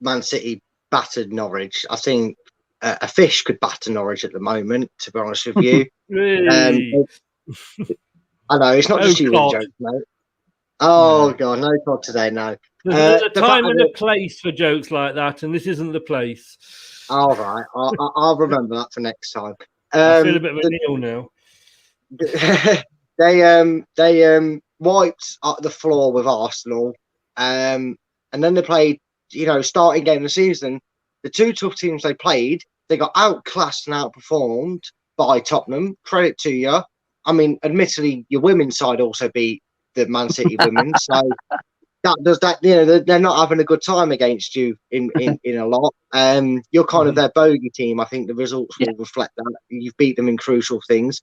Man City battered Norwich. I think a fish could batter Norwich at the moment, to be honest with you. Really? I know, it's not Oh, just you with God. jokes, mate. Oh, No. God, no talk today, no. There's a The time fact and a that, place for jokes like that, and this isn't the place. all right, I'll remember that for next time. I feel a bit of a Neil now. They wiped up the floor with Arsenal, and then they played, starting game of the season. The two tough teams they played, they got outclassed and outperformed by Tottenham. Credit to you. I mean, admittedly, your women's side also beat the Man City women, so that does that. They're not having a good time against you in a lot. You're kind of their bogey team. I think the results will reflect that. You've beat them in crucial things.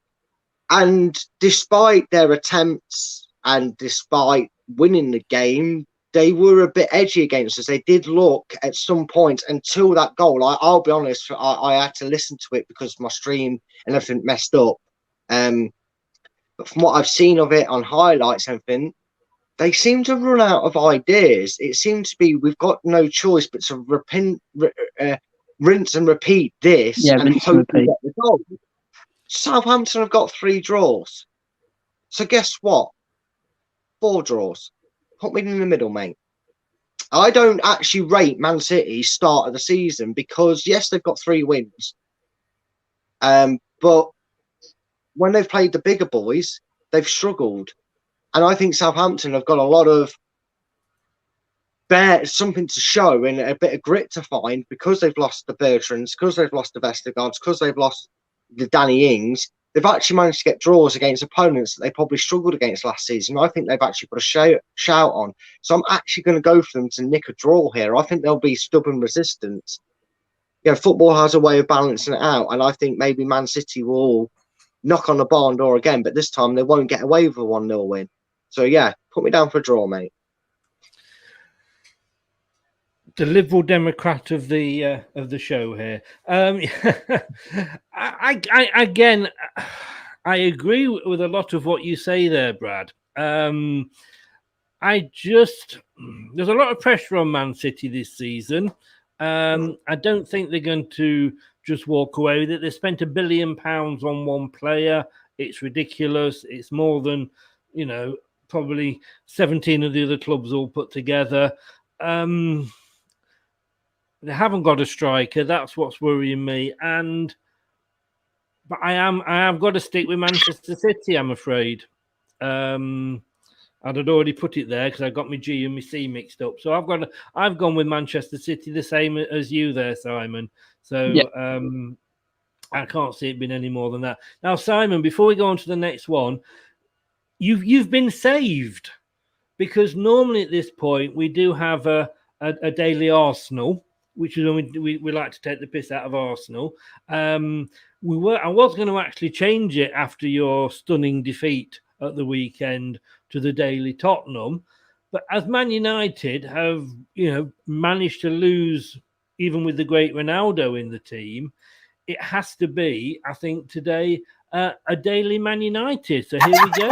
And despite their attempts and despite winning the game, they were a bit edgy against us. They did look at some point until that goal. I'll be honest, I had to listen to it because my stream and everything messed up. But from what I've seen of it on highlights and everything, they seem to run out of ideas. It seems to be we've got no choice but to rinse and repeat this and hope we get the goal. Southampton have got 3 draws. So guess what? 4 draws. Put me in the middle, mate. I don't actually rate Man City's start of the season because, yes, they've got 3 wins. But when they've played the bigger boys, they've struggled. And I think Southampton have got a lot of something to show and a bit of grit to find because they've lost the Bertrands, because they've lost the Vestergaards, because they've lost the Danny Ings. They've actually managed to get draws against opponents that they probably struggled against last season. I think they've actually put a shout on. So I'm actually going to go for them to nick a draw here. I think there'll be stubborn resistance. Football has a way of balancing it out, and I think maybe Man City will knock on the barn door again, but this time they won't get away with a 1-0 win. So yeah, put me down for a draw, mate. The Liberal Democrat of the show here. I agree with a lot of what you say there, Brad. There's a lot of pressure on Man City this season. I don't think they're going to just walk away with it. They spent £1 billion on one player. It's ridiculous. It's more than, probably 17 of the other clubs all put together. They haven't got a striker. That's what's worrying me. But I have got to stick with Manchester City, I'm afraid. I'd already put it there because I got my G and my C mixed up. So I've gone with Manchester City, the same as you there, Simon. So I can't see it being any more than that. Now, Simon, before we go on to the next one, you've been saved because normally at this point we do have a daily Arsenal, which is when we like to take the piss out of Arsenal. I was going to actually change it after your stunning defeat at the weekend to the daily Tottenham, but as Man United have managed to lose even with the great Ronaldo in the team, it has to be, I think, today a daily Man United. So here we go.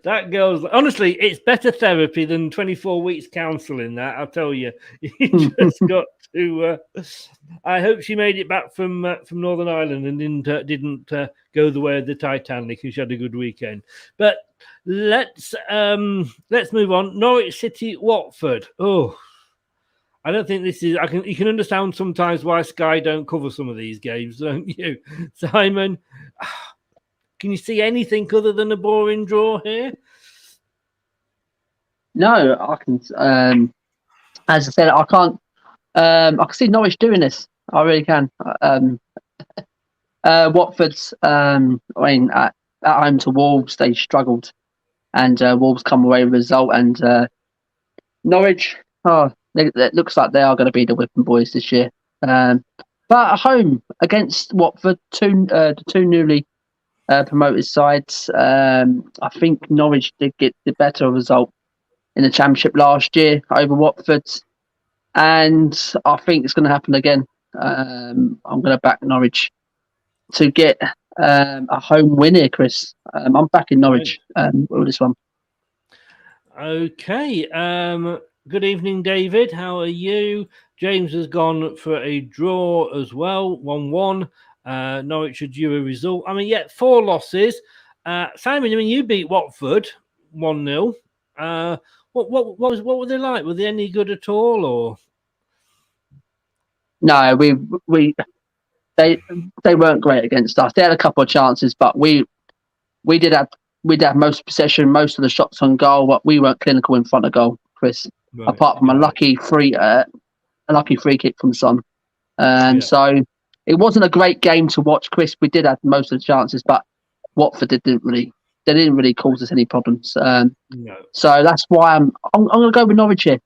that girl's honestly, it's better therapy than 24 weeks counselling. That I'll tell you. You just got to. I hope she made it back from Northern Ireland and didn't go the way of the Titanic, and she had a good weekend. But let's move on. Norwich City, Watford. Oh, I don't think this is. You can understand sometimes why Sky don't cover some of these games, don't you, Simon? Can you see anything other than a boring draw here? No, I can. As I said, I can't. I can see Norwich doing this. I really can. Watford's. At home to Wolves, they struggled, and Wolves come away with a result. And Norwich, it looks like they are going to be the whipping boys this year. But at home against Watford, the two newly promoted sides. I think Norwich did get the better result in the Championship last year over Watford, and I think it's going to happen again. I'm going to back Norwich to get a home win here, Chris. I'm backing Norwich with this one. Okay. Good evening, David. How are you? James has gone for a draw as well, 1-1. Norwich should due a result. I mean, 4 losses. Simon, I mean, you beat Watford 1-0. What were they like? Were they any good at all, or? No, they weren't great against us. They had a couple of chances, but we did have most possession, most of the shots on goal, but we weren't clinical in front of goal, Chris. Right, apart from a lucky free kick from Son. So it wasn't a great game to watch, Chris. We did have most of the chances, but Watford didn't really cause us any problems. No. So that's why I'm going to go with Norwich here.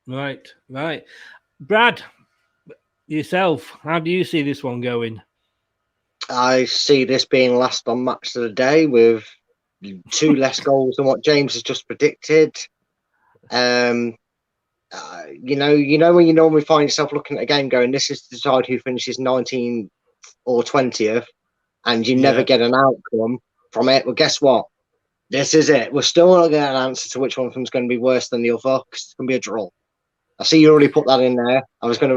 Right. Brad, yourself, how do you see this one going? I see this being last on match of the day with 2 less goals than what James has just predicted. You know when you normally find yourself looking at a game going, this is to decide who finishes 19th or 20th, and you never get an outcome from it. Well, guess what? This is it. We're still not getting an answer to which one of them is going to be worse than the other, because it's going to be a draw. I see you already put that in there. I was I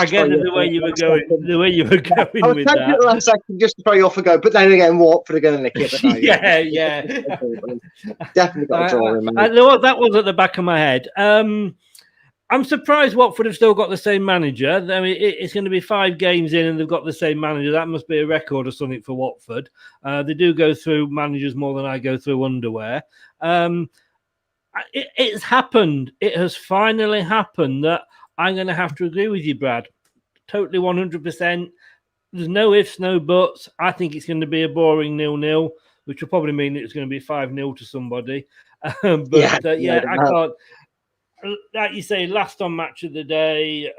get the way you were going. The way you were going I was with that. It last second just to throw you off a go, but then again, Watford are going to nick it. But no, yeah. Definitely got a draw in, man. I know what that was at the back of my head. I'm surprised Watford have still got the same manager. I mean, it's going to be 5 games in and they've got the same manager. That must be a record or something for Watford. They do go through managers more than I go through underwear. It's happened. It has finally happened that I'm going to have to agree with you, Brad. Totally 100%. There's no ifs, no buts. I think it's going to be a boring 0-0, which will probably mean it's going to be 5-0 to somebody. I can't. Like you say, last on match of the day,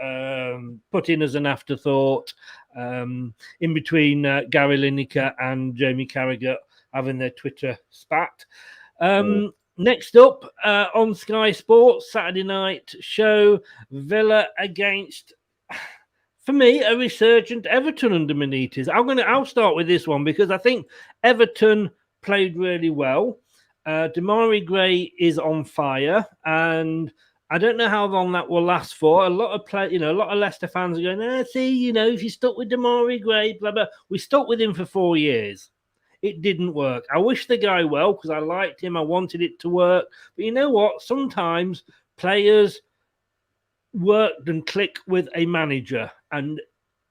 put in as an afterthought, in between Gary Lineker and Jamie Carragher having their Twitter spat. Next up on Sky Sports, Saturday night show, Villa against, for me, a resurgent Everton under Benitez. I'll start with this one because I think Everton played really well. Demarai Gray is on fire, and I don't know how long that will last for. A lot of Leicester fans are going, if you stuck with Demarai Gray, blah blah. We stuck with him for 4 years. It didn't work. I wish the guy well because I liked him. I wanted it to work. But you know what? Sometimes players work and click with a manager. And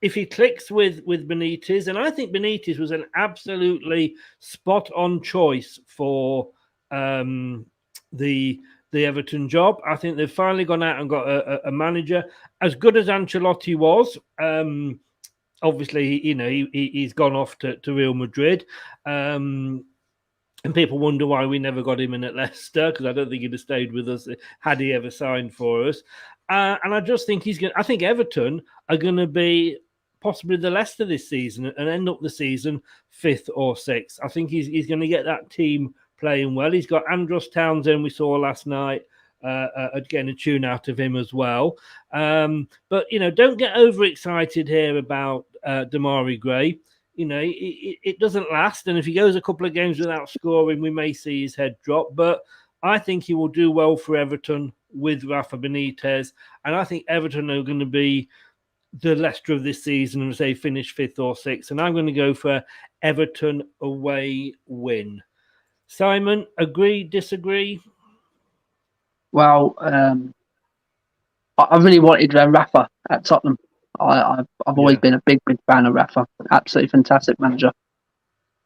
if he clicks with Benitez, and I think Benitez was an absolutely spot-on choice for the Everton job. I think they've finally gone out and got a manager. As good as Ancelotti was, obviously, he's gone off to Real Madrid. And people wonder why we never got him in at Leicester, because I don't think he'd have stayed with us had he ever signed for us. And I just think I think Everton are going to be possibly the Leicester this season and end up the season 5th or 6th. I think he's going to get that team playing well. He's got Andros Townsend, we saw last night, getting a tune out of him as well. But, don't get overexcited here about Demarai Gray. It doesn't last. And if he goes a couple of games without scoring, we may see his head drop. But I think he will do well for Everton with Rafa Benitez. And I think Everton are going to be the Leicester of this season and say finish 5th or 6th. And I'm going to go for Everton away win. Simon, agree, disagree? Well, I really wanted Rafa at Tottenham. I've always been a big fan of Rafa. Absolutely fantastic manager.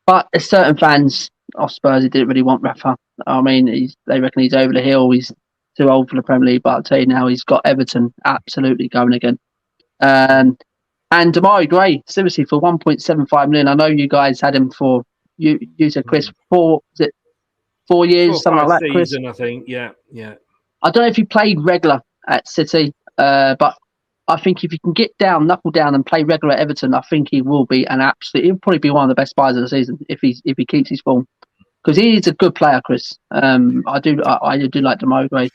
But there's certain fans of Spurs who didn't really want Rafa. I mean, they reckon he's over the hill. He's too old for the Premier League. But I'll tell you now, he's got Everton absolutely going again. And Demarai Gray, seriously, for 1.75 million. I know you guys had him for, you said, Chris, 4 years, something like that, Chris? Season, I think, yeah. I don't know if he played regular at City, but I think if you can knuckle down and play regular at Everton, I think he will be he'll probably be one of the best buyers of the season if he keeps his form. Because he is a good player, Chris. I do like Demarai Gray.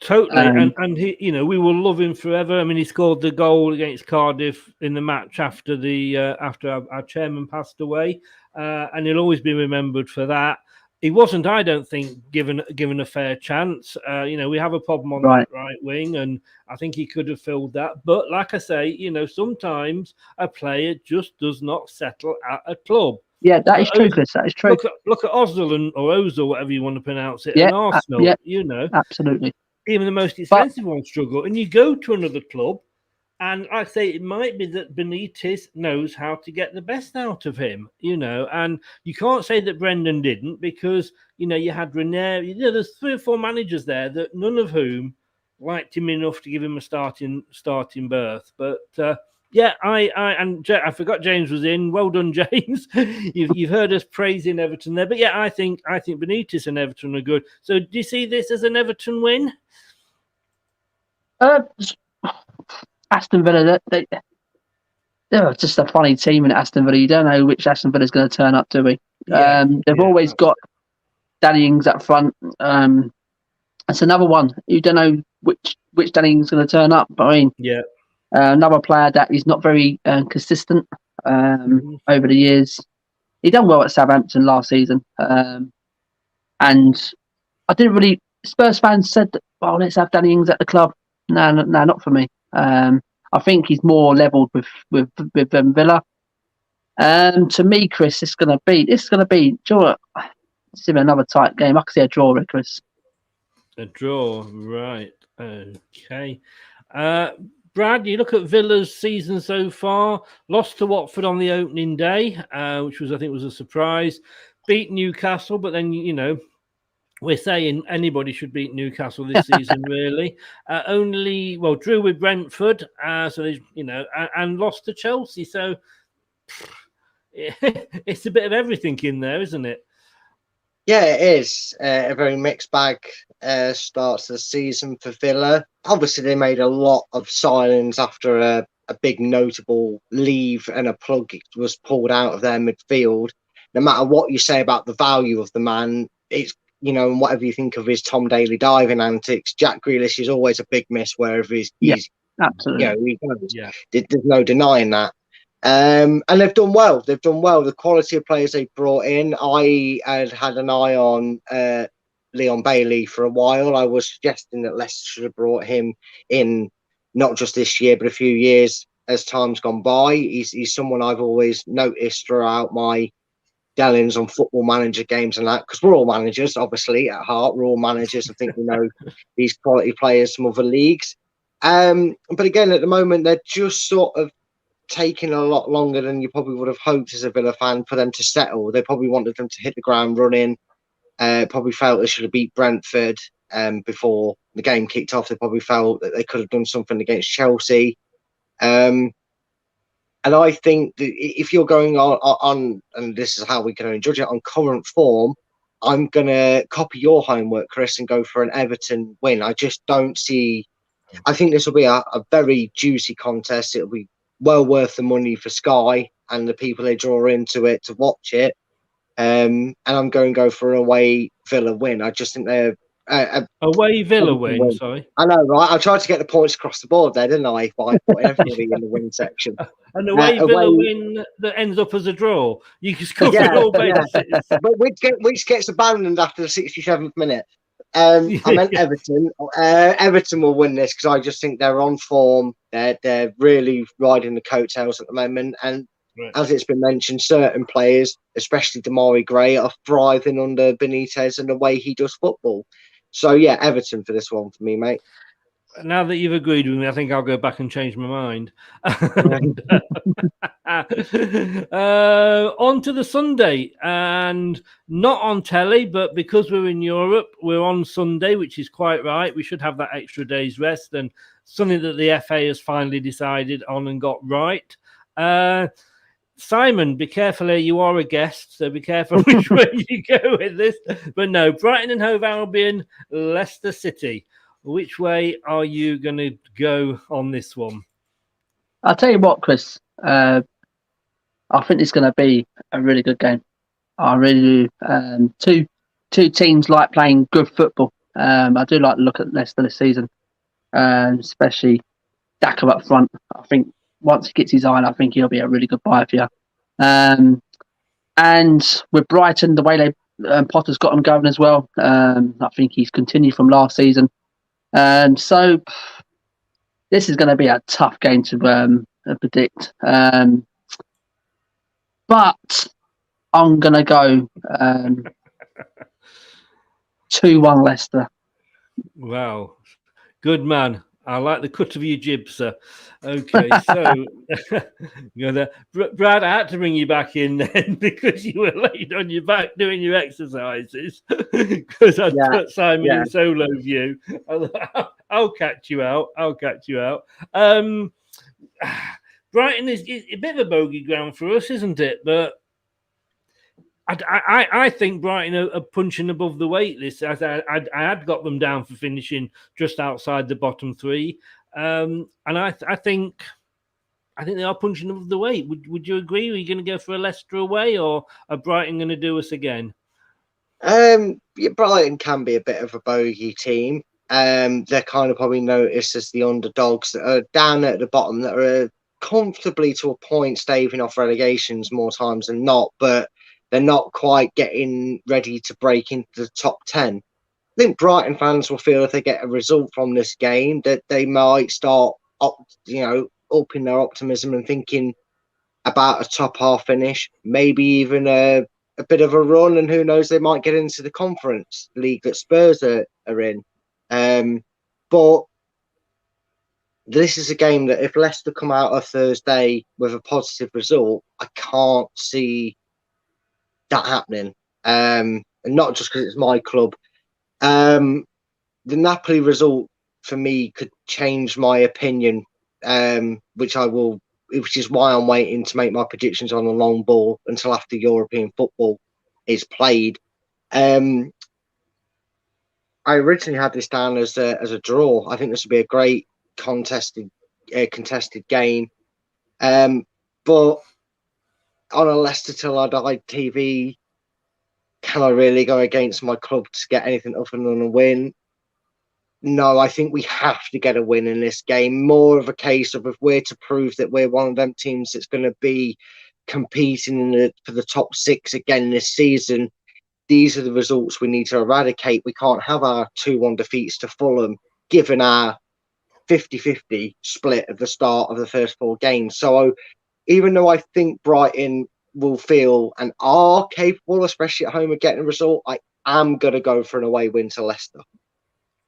Totally, and he, we will love him forever. I mean, he scored the goal against Cardiff in the match after our chairman passed away, and he'll always be remembered for that. He wasn't, I don't think, given a fair chance. We have a problem on that right wing, and I think he could have filled that. But like I say, sometimes a player just does not settle at a club. Yeah, that is true, Chris. That is true. Look at Ozil or Ozil, whatever you want to pronounce it, and Arsenal. Absolutely. Even the most expensive ones struggle, and you go to another club, and I say it might be that Benitez knows how to get the best out of him, and you can't say that Brendan didn't, because you had Ranieri. There's 3 or 4 managers there that none of whom liked him enough to give him a starting berth. But I forgot James was in. Well done, James. You've heard us praising Everton there, but I think Benitez and Everton are good. So do you see this as an Everton win? Aston Villa, they're just a funny team in Aston Villa. You don't know which Aston Villa is going to turn up, do we? They've always got Danny Ings up front. That's another one. You don't know which Danny Ings is going to turn up. But I mean, another player that is not very consistent over the years. He done well at Southampton last season, and I didn't really. Spurs fans said, "Oh, let's have Danny Ings at the club." No, not for me. I think he's more levelled with Villa. To me, Chris, it's going to be draw. It's even another tight game. I can see a draw, Chris. A draw, right? Okay. Brad, you look at Villa's season so far. Lost to Watford on the opening day, which I think was a surprise. Beat Newcastle, but then we're saying anybody should beat Newcastle this season, really. Drew with Brentford, and lost to Chelsea. So it's a bit of everything in there, isn't it? Yeah, it is a very mixed bag start to the season for Villa. Obviously, they made a lot of signings after a big notable leave and a plug was pulled out of their midfield. No matter what you say about the value of the man, it's and whatever you think of his Tom Daly diving antics, Jack Grealish is always a big miss wherever he's absolutely. There's no denying that. And they've done well. The quality of players they brought in. I had an eye on Leon Bailey for a while. I was suggesting that Leicester should have brought him in, not just this year, but a few years as time's gone by. He's someone I've always noticed throughout my dealings on Football Manager games and that, because we're all managers, obviously, at heart. We're all managers. I think we know these quality players from other leagues. But again, at the moment, they're just sort of taking a lot longer than you probably would have hoped as a Villa fan for them to settle. They probably wanted them to hit the ground running. Probably felt they should have beat Brentford before the game kicked off. They probably felt that they could have done something against Chelsea. And I think that if you're going on, and this is how we can only judge it, on current form, I'm going to copy your homework, Chris, and go for an Everton win. I just don't see... I think this will be a very juicy contest. It'll be well worth the money for Sky and the people they draw into it to watch it. And I'm going to go for an away Villa win. I just think they're... away Villa win, sorry. I know, right? I tried to get the points across the board there, didn't I? By putting everybody in the win section. An away Villa win that ends up as a draw. You can score all bases. But which gets abandoned after the 67th minute. I meant Everton. Everton will win this because I just think they're on form. They're really riding the coattails at the moment. And as it's been mentioned, certain players, especially Damari Gray, are thriving under Benitez and the way he does football. So, yeah, Everton for this one for me, mate. Now that you've agreed with me, I think I'll go back and change my mind. On to the Sunday, and not on telly, but because we're in Europe, we're on Sunday, which is quite right. We should have that extra day's rest, and something that the FA has finally decided on and got right. Simon, be careful here. You are a guest, so be careful which way you go with this. But no, Brighton and Hove Albion, Leicester City. Which way are you going to go on this one? I'll tell you what, Chris. I think it's going to be a really good game. I really do. Two teams like playing good football. I do like to look at Leicester this season, especially Daka up front. I think once he gets his iron, I think he'll be a really good buy for you. And with Brighton, the way Potter's got them going as well, I think he's continued from last season. So this is going to be a tough game to predict. But I'm going to go 2-1 Leicester. Wow. Good man. I like the cut of your jib, sir. Okay, so Brad, I had to bring you back in then because you were laid on your back doing your exercises because I'd put Simon in solo view. I'll catch you out. Brighton is a bit of a bogey ground for us, isn't it? But I think Brighton are punching above the weight list. I had got them down for finishing just outside the bottom three, and I think they are punching above the weight. Would you agree? Are you going to go for a Leicester away, or are Brighton going to do us again? Brighton can be a bit of a bogey team. They're kind of probably noticed as the underdogs that are down at the bottom, that are comfortably to a point staving off relegations more times than not, but they're not quite getting ready to break into the top 10. I think Brighton fans will feel if they get a result from this game that they might start upping their optimism and thinking about a top half finish, maybe even a bit of a run, and who knows, they might get into the Conference League that Spurs are in. But this is a game that if Leicester come out of Thursday with a positive result, I can't see that happening. And not just because it's my club. The Napoli result for me could change my opinion, which is why I'm waiting to make my predictions on the long ball until after European football is played. I originally had this down as a draw. I think this would be a great contested game. But on a Leicester Till I Die TV, can I really go against my club to get anything other than a win? No, I think we have to get a win in this game. More of a case of if we're to prove that we're one of them teams that's going to be competing for the top 6 again this season, these are the results we need to eradicate. We can't have our 2-1 defeats to Fulham, given our 50-50 split at the start of the first 4 games. So even though I think Brighton will feel and are capable, especially at home, of getting a result, I am going to go for an away win to Leicester.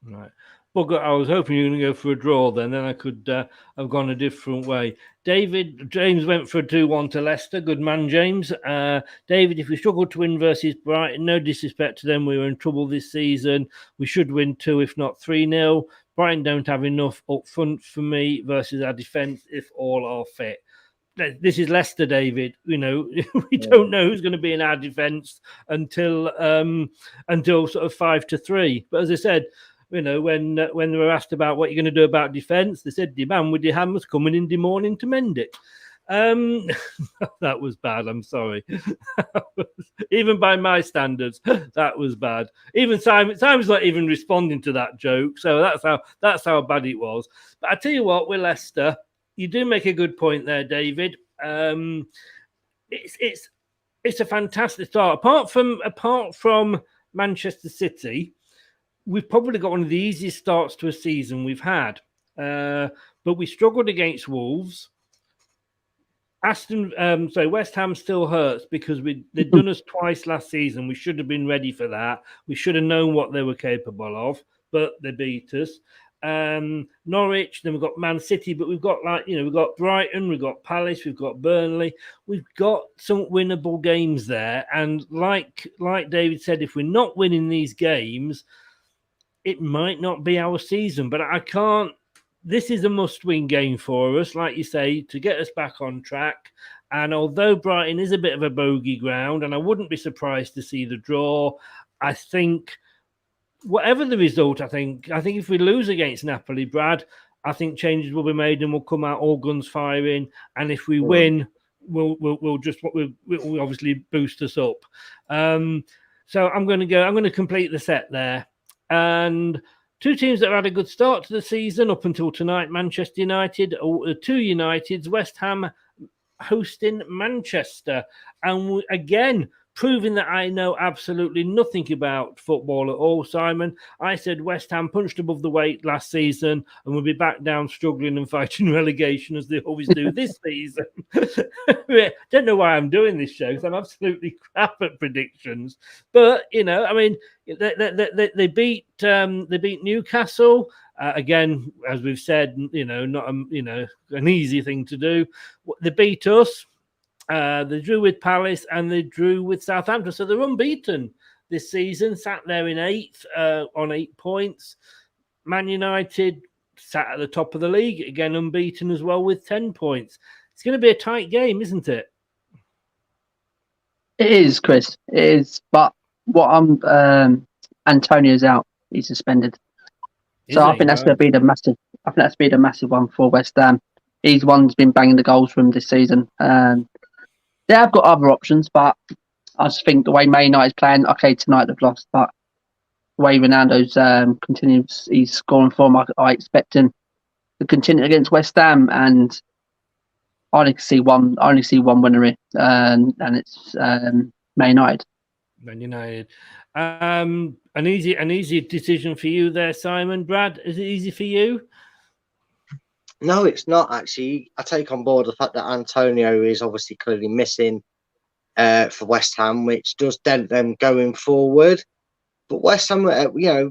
Right. Well, I was hoping you were going to go for a draw then I could have gone a different way. James went for a 2-1 to Leicester. Good man, James. David, if we struggle to win versus Brighton, no disrespect to them, we were in trouble this season. We should win 2, if not 3-0. Brighton don't have enough up front for me versus our defence if all are fit. This is Leicester, David. We don't know who's going to be in our defence until sort of 5-3. But as I said, when they were asked about what you're going to do about defence, they said, "The man with the hammers coming in the morning to mend it." That was bad. I'm sorry. Even by my standards, that was bad. Even Simon's not even responding to that joke. So that's how bad it was. But I tell you what, with Leicester, you do make a good point there, David. It's a fantastic start. Apart from Manchester City, we've probably got one of the easiest starts to a season we've had. But we struggled against Wolves. West Ham still hurts because they'd done us twice last season. We should have been ready for that. We should have known what they were capable of, but they beat us. Norwich, then we've got Man City, but we've got we've got Brighton, we've got Palace, we've got Burnley. We've got some winnable games there. And like David said, if we're not winning these games, it might not be our season. But I can't. This is a must-win game for us, like you say, to get us back on track. And although Brighton is a bit of a bogey ground, and I wouldn't be surprised to see the draw, I think whatever the result, I think if we lose against Napoli, Brad, I think changes will be made and we'll come out all guns firing. And if we win, we'll obviously boost us up. So I'm going to complete the set there. And two teams that have had a good start to the season up until tonight, Manchester United, two Uniteds, West Ham hosting Manchester. And again, proving that I know absolutely nothing about football at all, Simon. I said West Ham punched above the weight last season and will be back down struggling and fighting relegation as they always do this season. Don't know why I'm doing this show because I'm absolutely crap at predictions. But, you know, I mean, they beat Newcastle. Again, as we've said, you know, not an easy thing to do. They beat us. They drew with Palace and they drew with Southampton, so they're unbeaten this season. Sat there in eighth on 8 points. Man United sat at the top of the league again, unbeaten as well with 10 points. It's going to be a tight game, isn't it? It is, Chris. It is. But what Antonio's out. He's suspended. I think that's going to be the massive. I think that's going to be the massive one for West Ham. He's the one who's been banging the goals for him this season. They have got other options, but I just think the way Man United's playing, okay, tonight they've lost, but the way Ronaldo's continues, he's scoring form, I expect him to continue against West Ham, and I only see one winner here, and it's Man United. Man United. An easy decision for you there, Simon. Brad, is it easy for you? No, it's not actually. I take on board the fact that Antonio is obviously clearly missing for West Ham, which does dent them going forward. But West Ham,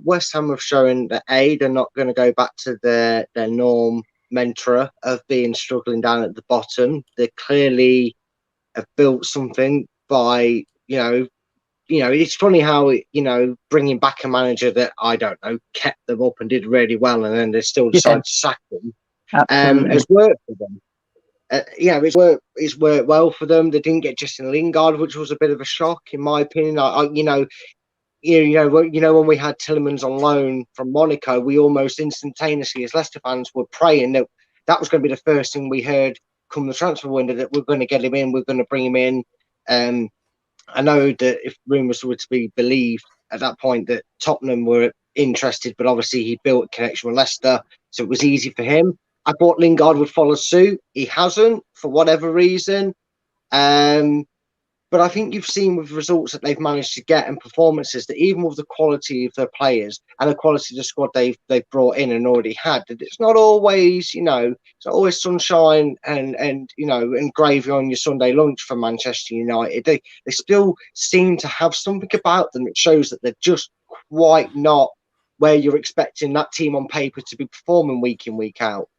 West Ham have shown that they're not going to go back to their norm mantra of being struggling down at the bottom. They clearly have built something by, it's funny how, bringing back a manager that, I don't know, kept them up and did really well, and then they still decided to sack them. Has worked for them. It's worked well for them. They didn't get Justin Lingard, which was a bit of a shock, in my opinion. When we had Tielemans on loan from Monaco, we almost instantaneously, as Leicester fans, were praying that was going to be the first thing we heard come the transfer window, that we're going to get him in, we're going to bring him in. I know that if rumours were to be believed at that point, that Tottenham were interested, but obviously he built a connection with Leicester, so it was easy for him. I thought Lingard would follow suit. He hasn't, for whatever reason. But I think you've seen with results that they've managed to get and performances, that even with the quality of their players and the quality of the squad they've brought in and already had, that it's not always, it's not always sunshine and gravy on your Sunday lunch for Manchester United. They still seem to have something about them that shows that they're just quite not where you're expecting that team on paper to be performing week in, week out.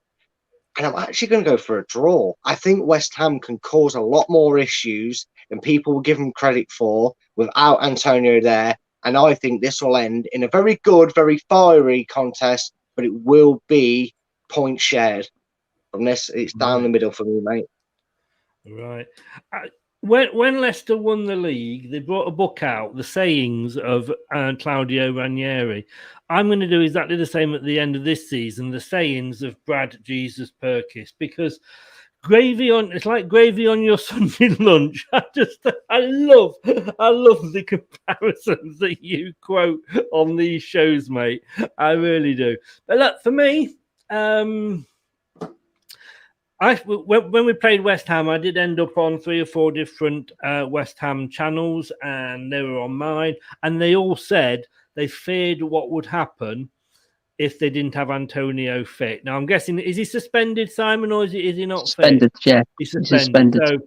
And I'm actually going to go for a draw. I think West Ham can cause a lot more issues than people will give them credit for without Antonio there. And I think this will end in a very good, very fiery contest, but it will be points shared. From this, it's down the middle for me, mate. Right. When Leicester won the league, they brought a book out, The Sayings of Claudio Ranieri. I'm going to do exactly the same at the end of this season, The Sayings of Brad Jesus Perkis, because it's like gravy on your Sunday lunch. I love the comparisons that you quote on these shows, mate. I really do. But look, for me, when we played West Ham, I did end up on 3 or 4 different West Ham channels, and they were on mine, and they all said they feared what would happen if they didn't have Antonio fit. Now, I'm guessing, is he suspended, Simon, or is he not suspended? Fit? Yeah, he's suspended. So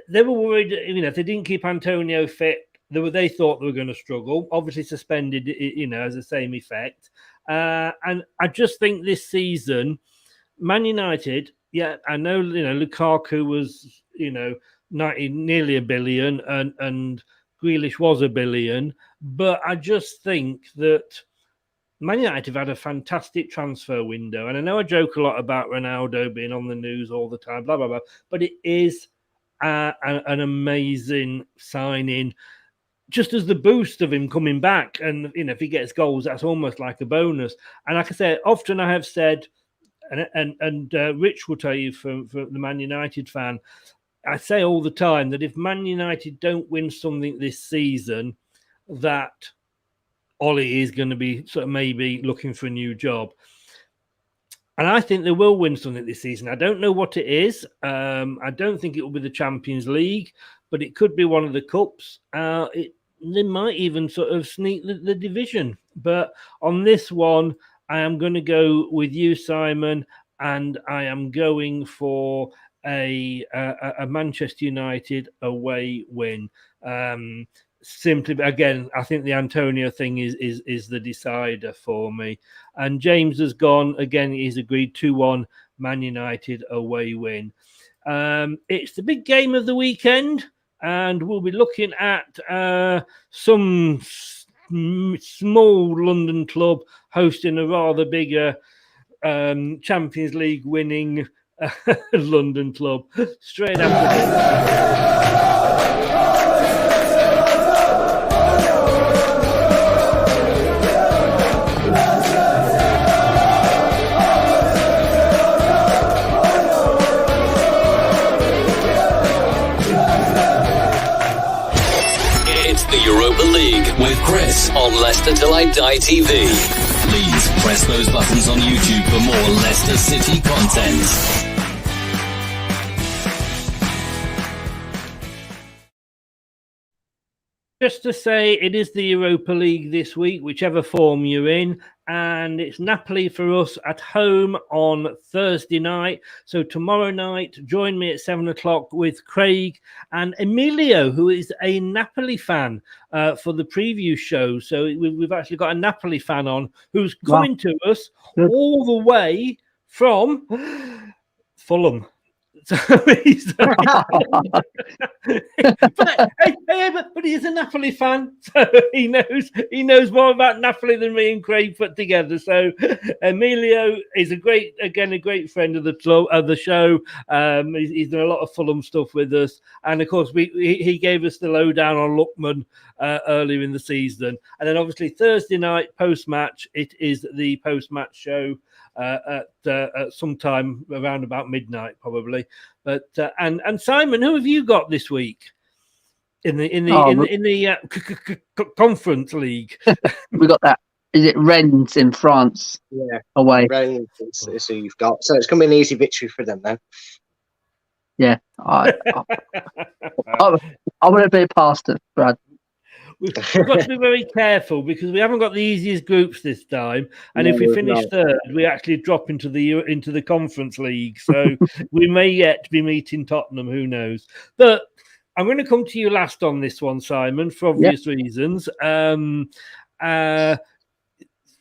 they were worried, if they didn't keep Antonio fit, they thought they were going to struggle. Obviously suspended, has the same effect. And I just think this season, Man United, yeah, I know, Lukaku was, nearly $1 billion and Grealish was $1 billion, but I just think that Man United have had a fantastic transfer window. And I know I joke a lot about Ronaldo being on the news all the time, blah, blah, blah, but it is an amazing signing. Just as the boost of him coming back, and, if he gets goals, that's almost like a bonus. And like I said, often I have said, and Rich will tell you from the Man United fan, I say all the time that if Man United don't win something this season, that Ollie is going to be sort of maybe looking for a new job. And I think they will win something this season. I don't know what it is. I don't think it will be the Champions League, but it could be one of the cups. They might even sort of sneak the division. But on this one, I am going to go with you, Simon, and I am going for a Manchester United away win. Simply, again, I think the Antonio thing is the decider for me. And James has gone again. He's agreed 2-1 Man United away win. It's the big game of the weekend, and we'll be looking at some small London club hosting a rather bigger Champions League winning London club straight after this. Europa League with Chris on Leicester Till I Die TV. Please press those buttons on YouTube for more Leicester City content. Just to say, it is the Europa League this week, whichever form you're in, and it's Napoli for us at home on Thursday night. So tomorrow night, join me at 7 o'clock with Craig and Emilio, who is a Napoli fan for the preview show. So we've actually got a Napoli fan on who's coming to us all the way from Fulham. But he's a Napoli fan, so he knows more about Napoli than me and Craig put together. So Emilio is a great friend of the club, of the show. He's done a lot of Fulham stuff with us, and of course he gave us the lowdown on Lookman earlier in the season. And then obviously Thursday night post match, it is the post match show. At some time around about midnight, probably. But and Simon, who have you got this week in the conference league? We got that. Is it Rennes in France? Yeah, away. Rennes is who you've got. So it's going to be an easy victory for them then. Yeah, I want to be past it, Brad. We've got to be very careful because we haven't got the easiest groups this time, and if we finish third, we actually drop into the conference league. So we may yet be meeting Tottenham. Who knows? But I'm going to come to you last on this one, Simon, for obvious reasons.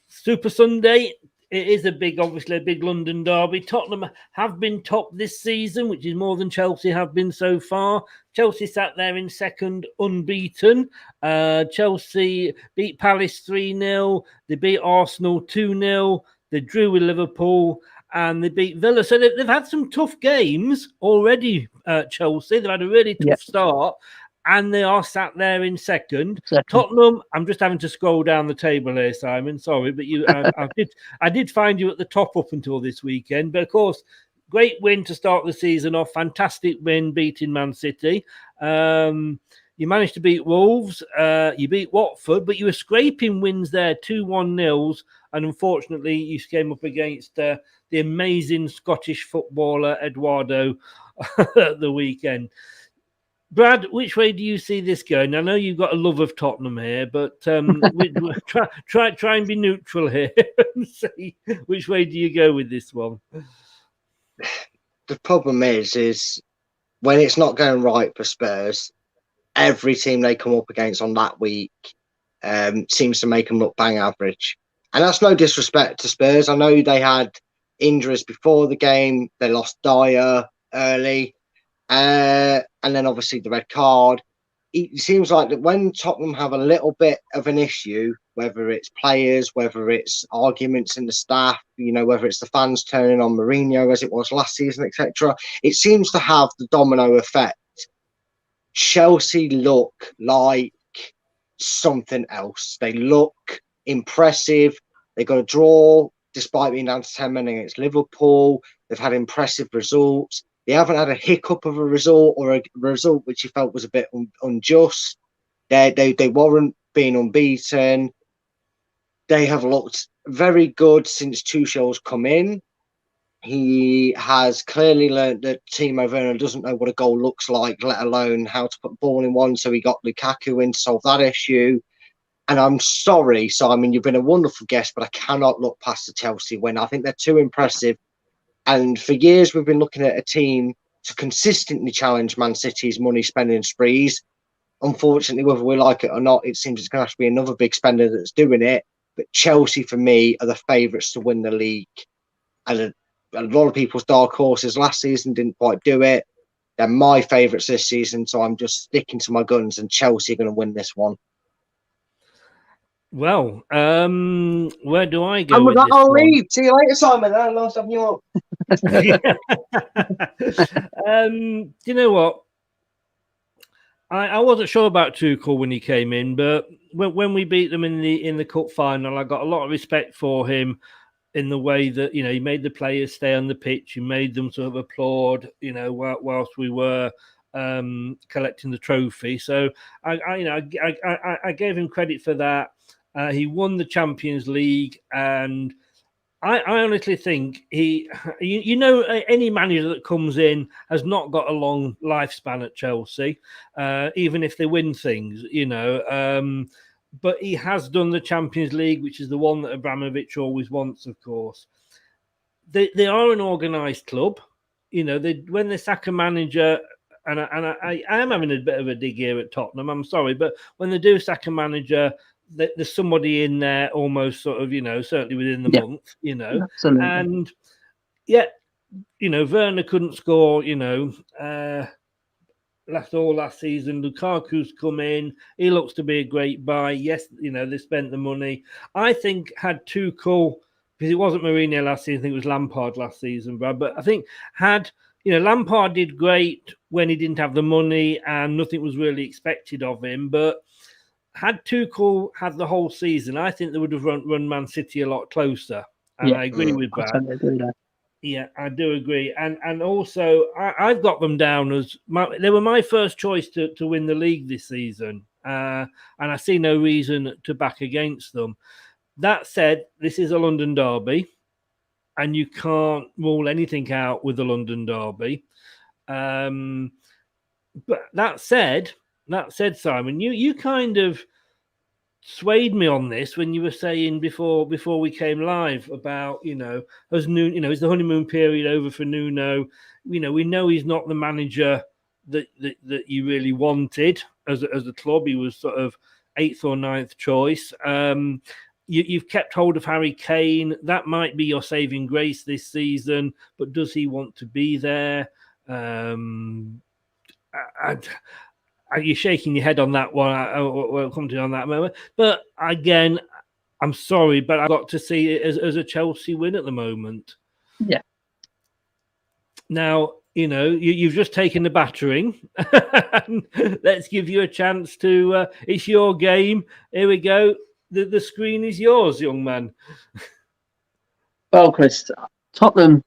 Super Sunday. It is obviously a big London derby. Tottenham have been top this season, which is more than Chelsea have been so far. Chelsea sat there in second, unbeaten. Chelsea beat Palace 3-0. They beat Arsenal 2-0. They drew with Liverpool and they beat Villa. So they've had some tough games already, Chelsea. They've had a really tough start. And they are sat there in second. Tottenham, I'm just having to scroll down the table here, Simon. Sorry, but I did find you at the top up until this weekend. But of course, great win to start the season off. Fantastic win beating Man City. You managed to beat Wolves. You beat Watford, but you were scraping wins there, 2-1 nils. And unfortunately, you came up against the amazing Scottish footballer Eduardo at the weekend. Brad, which way do you see this going? I know you've got a love of Tottenham here, but try and be neutral here and see which way do you go with this one. The problem is when it's not going right for Spurs, every team they come up against on that week seems to make them look bang average. And that's no disrespect to Spurs. I know they had injuries before the game. They lost Dyer early. And then obviously the red card. It seems like that when Tottenham have a little bit of an issue, whether it's players, whether it's arguments in the staff, whether it's the fans turning on Mourinho as it was last season, etc., it seems to have the domino effect. Chelsea look like something else. They look impressive. They got a draw despite being down to 10 men against Liverpool. They've had impressive results. They haven't had a hiccup of a result or a result which you felt was a bit unjust. They weren't being unbeaten. they have looked very good since Tuchel's come in. He has clearly learned that Timo Werner doesn't know what a goal looks like, let alone how to put the ball in one. So he got Lukaku in to solve that issue. And I'm sorry, Simon, you've been a wonderful guest, but I cannot look past the Chelsea win. I think they're too impressive. And for years, we've been looking at a team to consistently challenge Man City's money spending sprees. Unfortunately, whether we like it or not, it seems it's going to have to be another big spender that's doing it. But Chelsea, for me, are the favourites to win the league. And a lot of people's dark horses last season didn't quite do it. They're my favourites this season, so I'm just sticking to my guns, and Chelsea are going to win this one. Well, where do I go? And with that, I'll one? leave. See you later, Simon. I lost having you up. You know what? I wasn't sure about Tuchel when he came in, but when we beat them in the cup final, I got a lot of respect for him in the way that, you know, he made the players stay on the pitch. He made them sort of applaud, you know, whilst we were collecting the trophy. So I gave him credit for that. He won the Champions League, and I honestly think any manager that comes in has not got a long lifespan at Chelsea, even if they win things, you know. But he has done the Champions League, which is the one that Abramovich always wants, of course. They are an organised club. You know, when they sack a manager, and I am having a bit of a dig here at Tottenham, I'm sorry, but when they do sack a manager, there's somebody in there almost sort of, you know, certainly within the month, you know. Absolutely. And yet, you know, Werner couldn't score, you know, last season. Lukaku's come in. He looks to be a great buy. Yes, you know, they spent the money. I think had Tuchel, because it wasn't Mourinho last season, I think it was Lampard last season, Brad, but I think Lampard did great when he didn't have the money and nothing was really expected of him, but had Tuchel had the whole season, I think they would have run Man City a lot closer. And I agree with that. I totally agree with that. Yeah, I do agree. And also, I've got them down as they were my first choice to win the league this season. And I see no reason to back against them. That said, this is a London derby, and you can't rule anything out with the London derby. But that said, Simon, you kind of swayed me on this when you were saying before we came live about, you know, is the honeymoon period over for Nuno? You know, we know he's not the manager that you really wanted as a club. He was sort of 8th or 9th choice. You've kept hold of Harry Kane. That might be your saving grace this season, but does he want to be there? You're shaking your head on that one. We'll come to you on that moment. But again, I'm sorry, but I've got to see it as a Chelsea win at the moment. Yeah. Now, you know, you've just taken the battering. Let's give you a chance to... it's your game. Here we go. The screen is yours, young man. Well, Chris, Tottenham...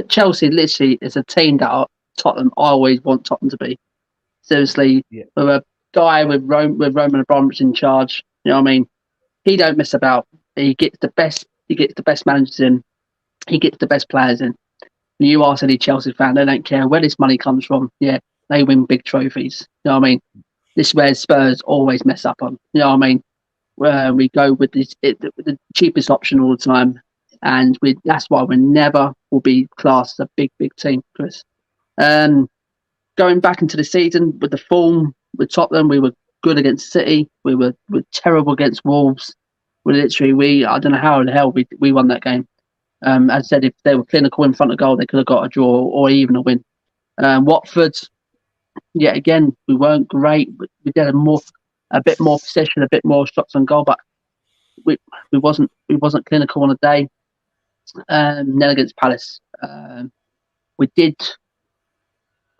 Chelsea literally is a team that Tottenham always want Tottenham to be. Seriously, with a guy with Roman Abramovich in charge, you know what I mean? He don't mess about. He gets the best managers in. He gets the best players in. You ask any Chelsea fan, they don't care where this money comes from. Yeah, they win big trophies. You know what I mean? This is where Spurs always mess up on. You know what I mean? Where we go with the cheapest option all the time, and that's why we never will be classed as a big team, Chris. Going back into the season with the form with Tottenham, we were good against City. We were terrible against Wolves. I don't know how the hell we won that game. As I said, if they were clinical in front of goal, they could have got a draw or even a win. Watford, yeah, again, we weren't great. We did a bit more possession, a bit more shots on goal, but we wasn't clinical on the day. Then against Palace, we did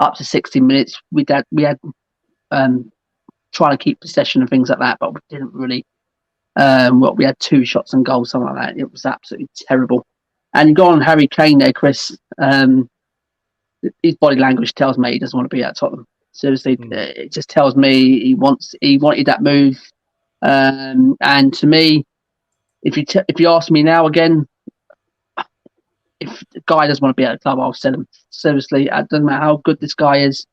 up to 60 minutes. We had trying to keep possession and things like that, but we didn't really. We had 2 shots on goal, something like that. It was absolutely terrible. And you go on Harry Kane there, Chris. His body language tells me he doesn't want to be at Tottenham. Seriously, it just tells me he wanted that move. And to me, if you ask me now again, if the guy doesn't want to be at the club, I'll sell him. Seriously, it doesn't matter how good this guy is.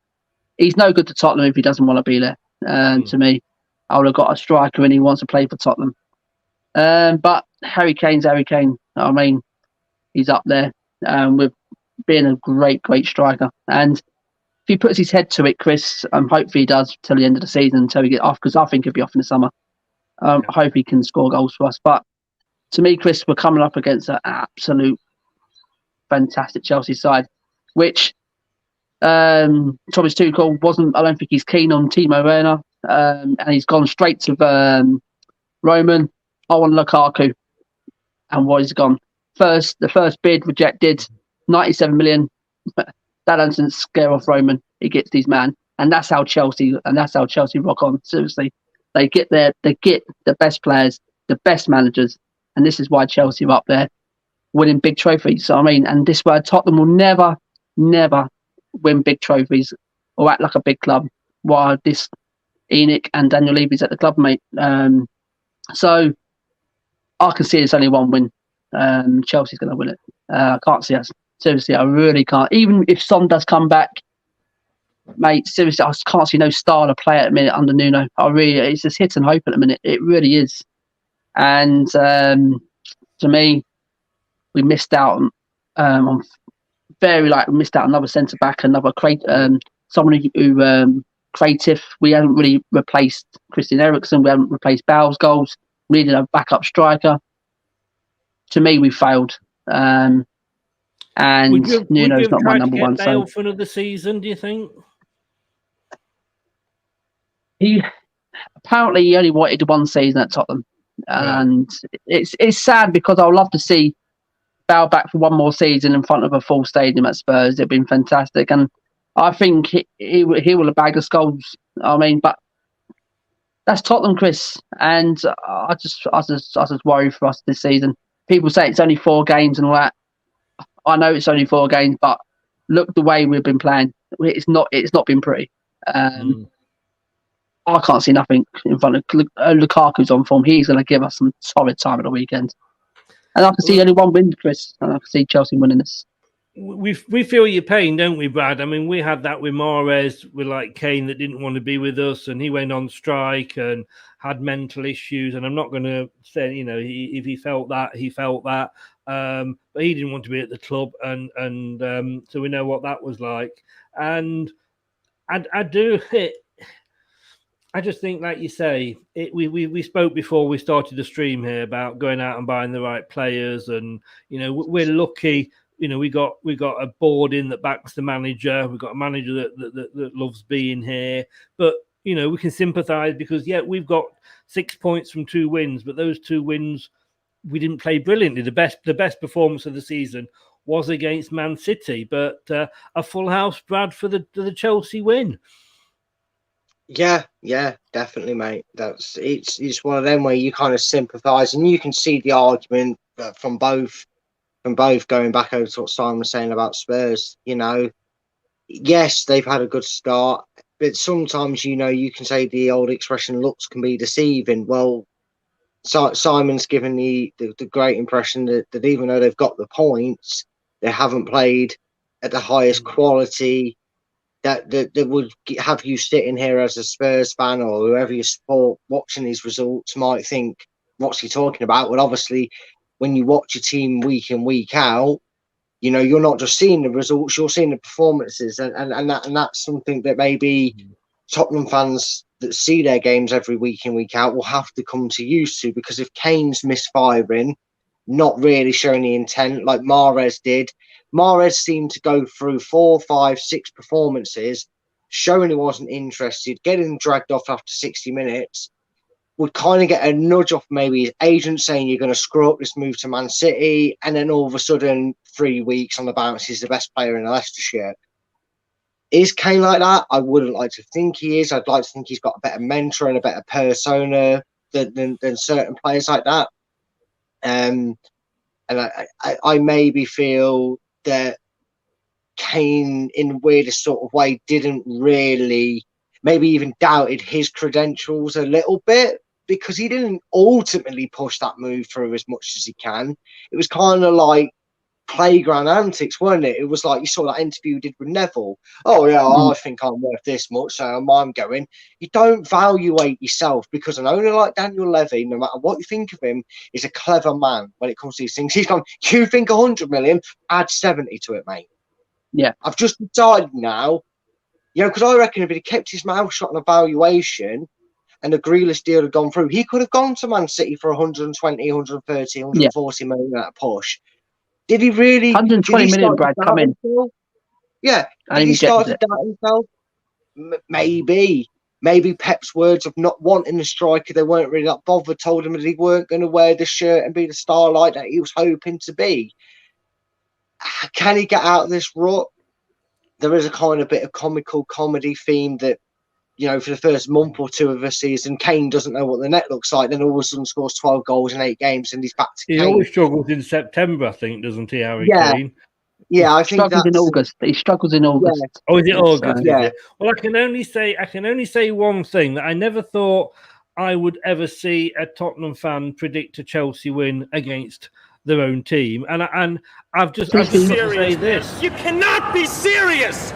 He's no good to Tottenham if he doesn't want to be there. To me, I would have got a striker and he wants to play for Tottenham. But Harry Kane's Harry Kane. I mean, he's up there with being a great striker. And if he puts his head to it, Chris, hopefully he does till the end of the season, until he gets off, because I think he'll be off in the summer. I hope he can score goals for us. But to me, Chris, we're coming up against an absolute fantastic Chelsea side, which Thomas Tuchel I don't think he's keen on Timo Werner, and he's gone straight to Roman. I want Lukaku, and what he's gone the first bid rejected, 97 million. That doesn't scare off Roman. He gets these man, and that's how Chelsea rock on. Seriously, they get the best players, the best managers, and this is why Chelsea are up there winning big trophies. So I mean, and this where Tottenham will never win big trophies or act like a big club while this Enoch and Daniel Levy's at the club, mate. So I can see it's only one win. Chelsea's going to win it. I can't see us. Seriously, I really can't. Even if Son does come back, mate, seriously, I can't see no star to play at the minute under Nuno. It's just hit and hope at the minute. It really is. And to me, we missed out on missed out another centre back, another someone who creative. We haven't really replaced Christian Eriksen. We haven't replaced Bale's goals. We needed a backup striker. To me, we failed. And Nuno's not my number one. Bale for another season, do you think? He only wanted one season at Tottenham, and it's sad because I would love to see Bale back for one more season in front of a full stadium at Spurs. It'd been fantastic, and I think he will have bagged us goals. I mean, but that's Tottenham, Chris, and I just worry for us this season. People say it's only 4 games and all that. I know it's only 4 games, but look the way we've been playing. It's not been pretty. I can't see nothing in front of Lukaku's on form. He's going to give us some solid time at the weekend. And I can see only one win, Chris. And I can see Chelsea winning this. We feel your pain, don't we, Brad? I mean, we had that with Mahrez, with like Kane that didn't want to be with us, and he went on strike and had mental issues. And I'm not going to say, if he felt that, he felt that. But he didn't want to be at the club, and so we know what that was like. And I just think, like you say, we spoke before we started the stream here about going out and buying the right players, and we're lucky. We got a board in that backs the manager. We've got a manager that loves being here, but we can sympathise because we've got 6 points from 2 wins, but those 2 wins we didn't play brilliantly. The best performance of the season was against Man City, but a full house, Brad, for the Chelsea win. Yeah, definitely, mate. It's one of them where you kind of sympathise, and you can see the argument from both going back over to what Simon was saying about Spurs. Yes, they've had a good start, but sometimes you can say the old expression "looks can be deceiving." Well, Simon's given the great impression that even though they've got the points, they haven't played at the highest quality. That would have you sitting here as a Spurs fan or whoever you support watching these results might think, what's he talking about? Well, obviously, when you watch your team week in, week out, you're not just seeing the results, you're seeing the performances. And that's something that maybe Tottenham fans that see their games every week in, week out will have to come to used to, because if Kane's misfiring, not really showing the intent like Mahrez did, Mahrez seemed to go through 4, 5, 6 performances, showing he wasn't interested, getting dragged off after 60 minutes, would kind of get a nudge off maybe his agent saying you're going to screw up this move to Man City, and then all of a sudden 3 weeks on the bounce he's the best player in a Leicester shirt. Is Kane like that? I wouldn't like to think he is. I'd like to think he's got a better mentor and a better persona than certain players like that. And I maybe feel that Kane, in the weirdest sort of way, didn't really, maybe even doubted his credentials a little bit. because he didn't ultimately push that move through as much as he can. It was kind of like playground antics, weren't it? It was like you saw that interview he did with Neville. Oh yeah, I think I'm worth this much, so I'm going. You don't evaluate yourself, because an owner like Daniel Levy, no matter what you think of him, is a clever man when it comes to these things. He's gone, you think 100 million, add 70 to it, mate. Yeah, I've just decided now, because I reckon if he'd kept his mouth shut on evaluation and the Grealish deal had gone through, he could have gone to Man City for 120, 130, 140 million at a push. Did he really? 120 million, Brad, come in. Yeah. And did he start to it. doubt himself? Maybe. Maybe Pep's words of not wanting the striker, they weren't really that bothered, told him that he weren't going to wear the shirt and be the starlight that he was hoping to be. Can he get out of this rut? There is a kind of bit of comical comedy theme that, for the first month or two of the season, Kane doesn't know what the net looks like. Then all of a sudden scores 12 goals in 8 games and he's back to Kane. He always struggles in September, I think, doesn't he, Harry Kane? Yeah, I think struggles in August. He struggles in August. Yeah. Oh, is it August? Yeah. Is it? Well, I can only say one thing, that I never thought I would ever see a Tottenham fan predict a Chelsea win against their own team, and I've just got to say this: you cannot be serious.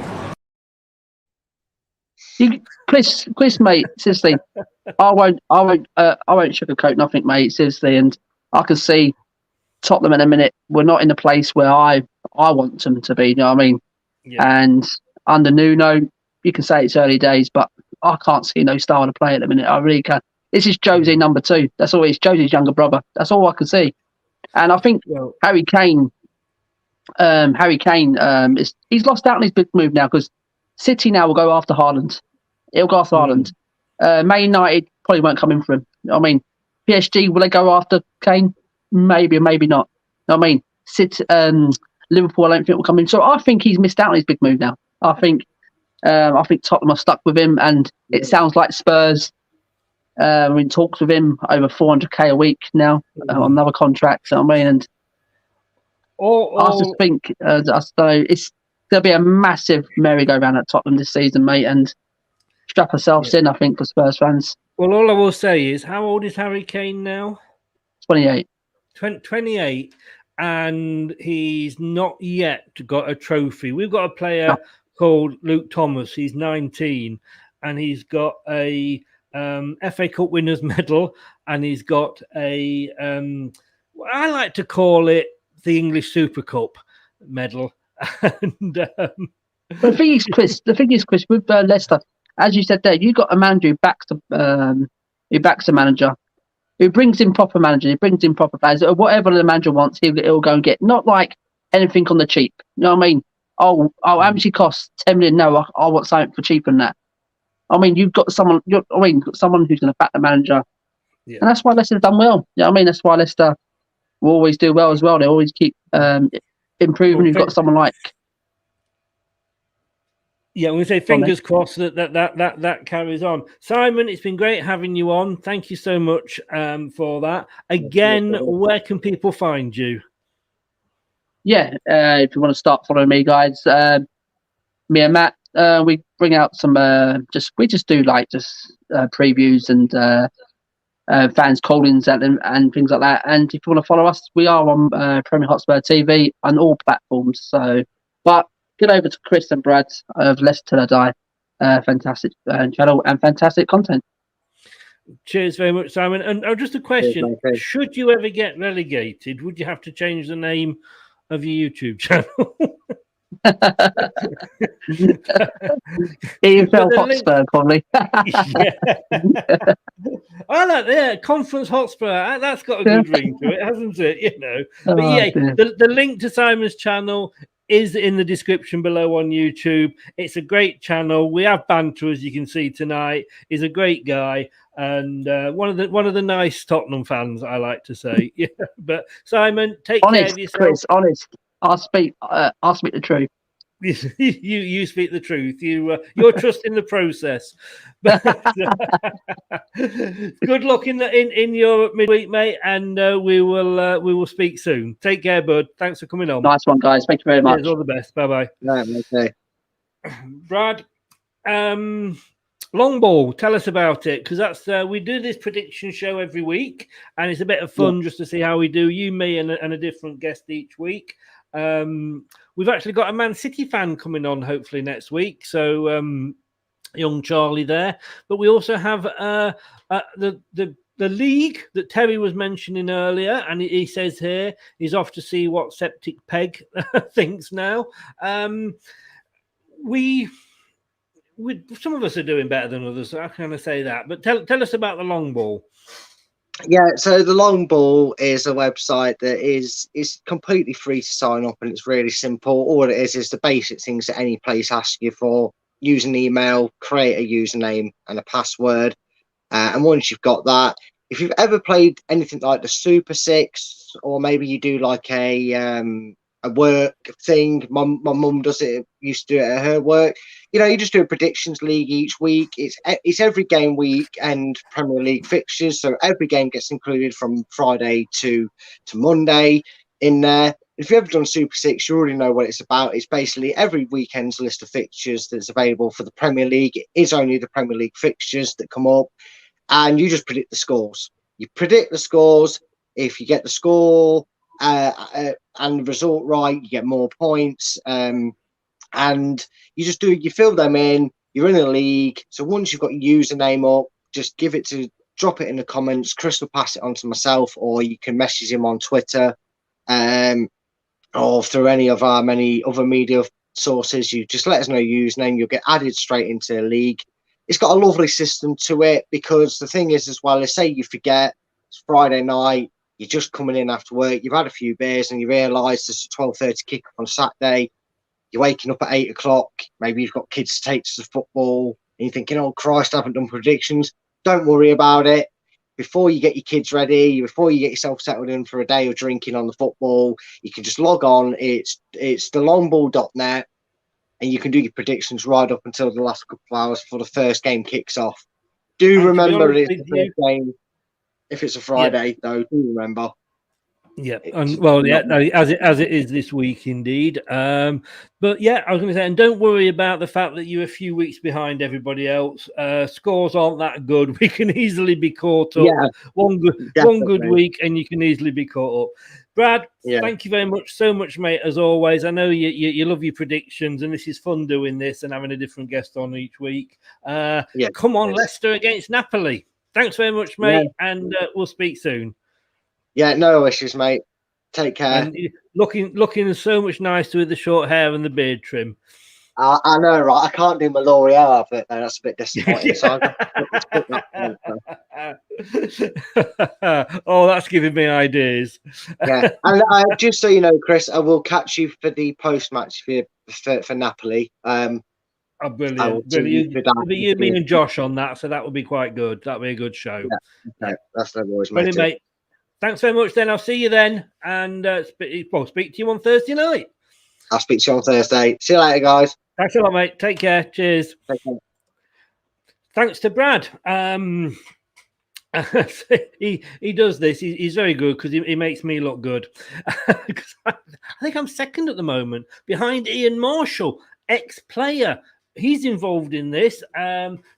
Chris, mate, seriously, I won't sugarcoat nothing, mate. Seriously, and I can see Tottenham in a minute. We're not in the place where I want them to be. You know what I mean? Yeah. And under Nuno, you can say it's early days, but I can't see no style to play at the minute. I really can't. This is Jose number 2. That's all. It's Jose's younger brother. That's all I can see. And I think Harry Kane, he's lost out on his big move now, because City now will go after Haaland. He'll go after Haaland. Man United probably won't come in for him. I mean, PSG, will they go after Kane? Maybe or maybe not. I mean, Liverpool, I don't think will come in. So I think he's missed out on his big move now. I think Tottenham are stuck with him, and it sounds like Spurs are in talks with him over 400k a week now on another contract. So I mean, and I just think there'll be a massive merry-go-round at Tottenham this season, mate, and strap ourselves in, I think, for Spurs fans. Well, all I will say is, how old is Harry Kane now? 28. 28, and he's not yet got a trophy. We've got a player called Luke Thomas. He's 19, and he's got a FA Cup winners medal, and he's got a I like to call it the English Super Cup medal. And the thing is, Chris, with Leicester, as you said there, you got a manager who backs a manager, who brings in proper managers, who brings in proper players. Whatever the manager wants, he'll go and get. Not like anything on the cheap. You know what I mean? Oh, how much it costs? 10 million. No, I want something for cheaper than that. I mean, you've got someone. You've got someone who's going to back the manager, and that's why Leicester's done well. You know what I mean? That's why Leicester will always do well as well. They always keep improving. You've got someone like. Yeah, we say fingers crossed that carries on. Simon, it's been great having you on. Thank you so much for that. Again, where can people find you? Yeah, if you want to start following me, guys, me and Matt, we bring out some we just do previews and fans call-ins and things like that. And if you want to follow us, we are on Premier Hotspur TV on all platforms. So, but get over to Chris and Brad of Leicester Till I Die. Fantastic channel and fantastic content. Cheers very much, Simon. And just a question: should you ever get relegated, would you have to change the name of your YouTube channel? EFL Hotspur, probably. I like Conference Hotspur. That's got a good ring to it, hasn't it? But the link to Simon's channel is in the description below on YouTube. It's a great channel. We have banter, as you can see tonight. He's a great guy and one of the nice Tottenham fans, I like to say. But Simon, take care of yourself. Chris, honest. I'll speak the truth. You speak the truth. You're trusting the process. Good luck in your midweek, mate, and we will speak soon. Take care, bud. Thanks for coming on. Nice one, guys. Thank you very much. All the best. Bye bye. Okay. Brad, Long ball, tell us about it, because that's we do this prediction show every week, and it's a bit of fun just to see how we do. You, me, and a different guest each week. We've actually got a Man City fan coming on hopefully next week, so young Charlie there. But we also have the league that Terry was mentioning earlier, and he says here he's off to see what Septic Peg thinks now. Some of us are doing better than others, so I kind of say that. But tell us about the long ball. Yeah, so the Long Ball is a website that is completely free to sign up, and it's really simple. All it is the basic things that any place asks you for. Use an email, create a username and a password. And once you've got that, if you've ever played anything like the Super Six, or maybe you do like a work thing, my mum does it, used to do it at her work. You just do a predictions league each week. It's every game week and Premier League fixtures, so every game gets included from Friday to Monday in there. If you've ever done Super Six, you already know what it's about. It's basically every weekend's list of fixtures that's available for the Premier League. It is only the Premier League fixtures that come up, and you just predict the scores. You predict the scores. If you get the score and the result right, you get more points. And you fill them in. You're in a league. So once you've got your username up, just drop it in the comments. Chris will pass it on to myself, or you can message him on Twitter, or through any of our many other media sources. You just let us know your username. You'll get added straight into the league. It's got a lovely system to it, because the thing is as well, is say you forget, it's Friday night, you're just coming in after work, you've had a few beers and you realise there's a 12:30 kick-off on Saturday. You're waking up at 8 o'clock. Maybe you've got kids to take to the football, and you're thinking, oh, Christ, I haven't done predictions. Don't worry about it. Before you get your kids ready, before you get yourself settled in for a day of drinking on the football, you can just log on. It's thelongball.net, and you can do your predictions right up until the last couple of hours before the first game kicks off. Do remember it's the first game. If it's a Friday, though, do remember. Yeah, and well, yeah, as it is this week, indeed. But yeah, I was going to say, and don't worry about the fact that you're a few weeks behind everybody else. Scores aren't that good. We can easily be caught up. Yeah, one good week, and you can easily be caught up. Brad, thank you very much, so much, mate. As always, I know you love your predictions, and this is fun doing this and having a different guest on each week. Come on, Leicester against Napoli. Thanks very much, mate, and we'll speak soon. Yeah, no issues, mate. Take care. And looking so much nicer with the short hair and the beard trim. I know, right? I can't do my L'Oreal, but that's a bit disappointing. So oh, that's giving me ideas. Yeah, and just so you know, Chris, I will catch you for the post-match for Napoli. Oh, brilliant. It'll be you, me, and Josh on that, so that will be quite good. That'll be a good show. Yeah, okay. That's no worries, brilliant, mate. Thanks very much, then. I'll see you then, and speak to you on Thursday night. I'll speak to you on Thursday. See you later, guys. Thanks a lot, mate. Take care. Cheers. Take care. Thanks to Brad. He does this. He's very good because he makes me look good. I think I'm second at the moment, behind Ian Marshall, ex-player. He's involved in this.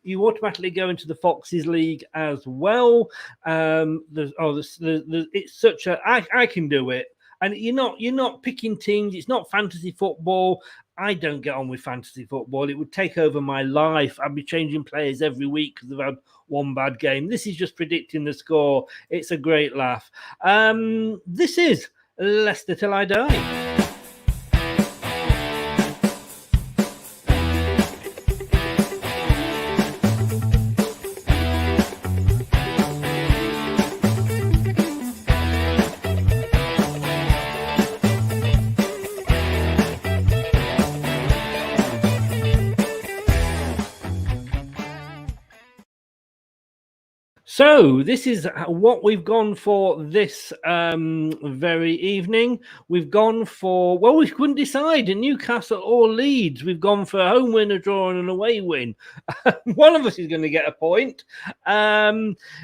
You automatically go into the Foxes League as well. It's such a I can do it, and you're not picking teams. It's not fantasy football. I don't get on with fantasy football. It would take over my life. I'd be changing players every week because I've had one bad game. This is just predicting the score. It's a great laugh. This is Leicester Till I Die. So this is what we've gone for this very evening. We've gone for, well, we couldn't decide, in Newcastle or Leeds. We've gone for a home win, a draw, and an away win. One of us is going to get a point.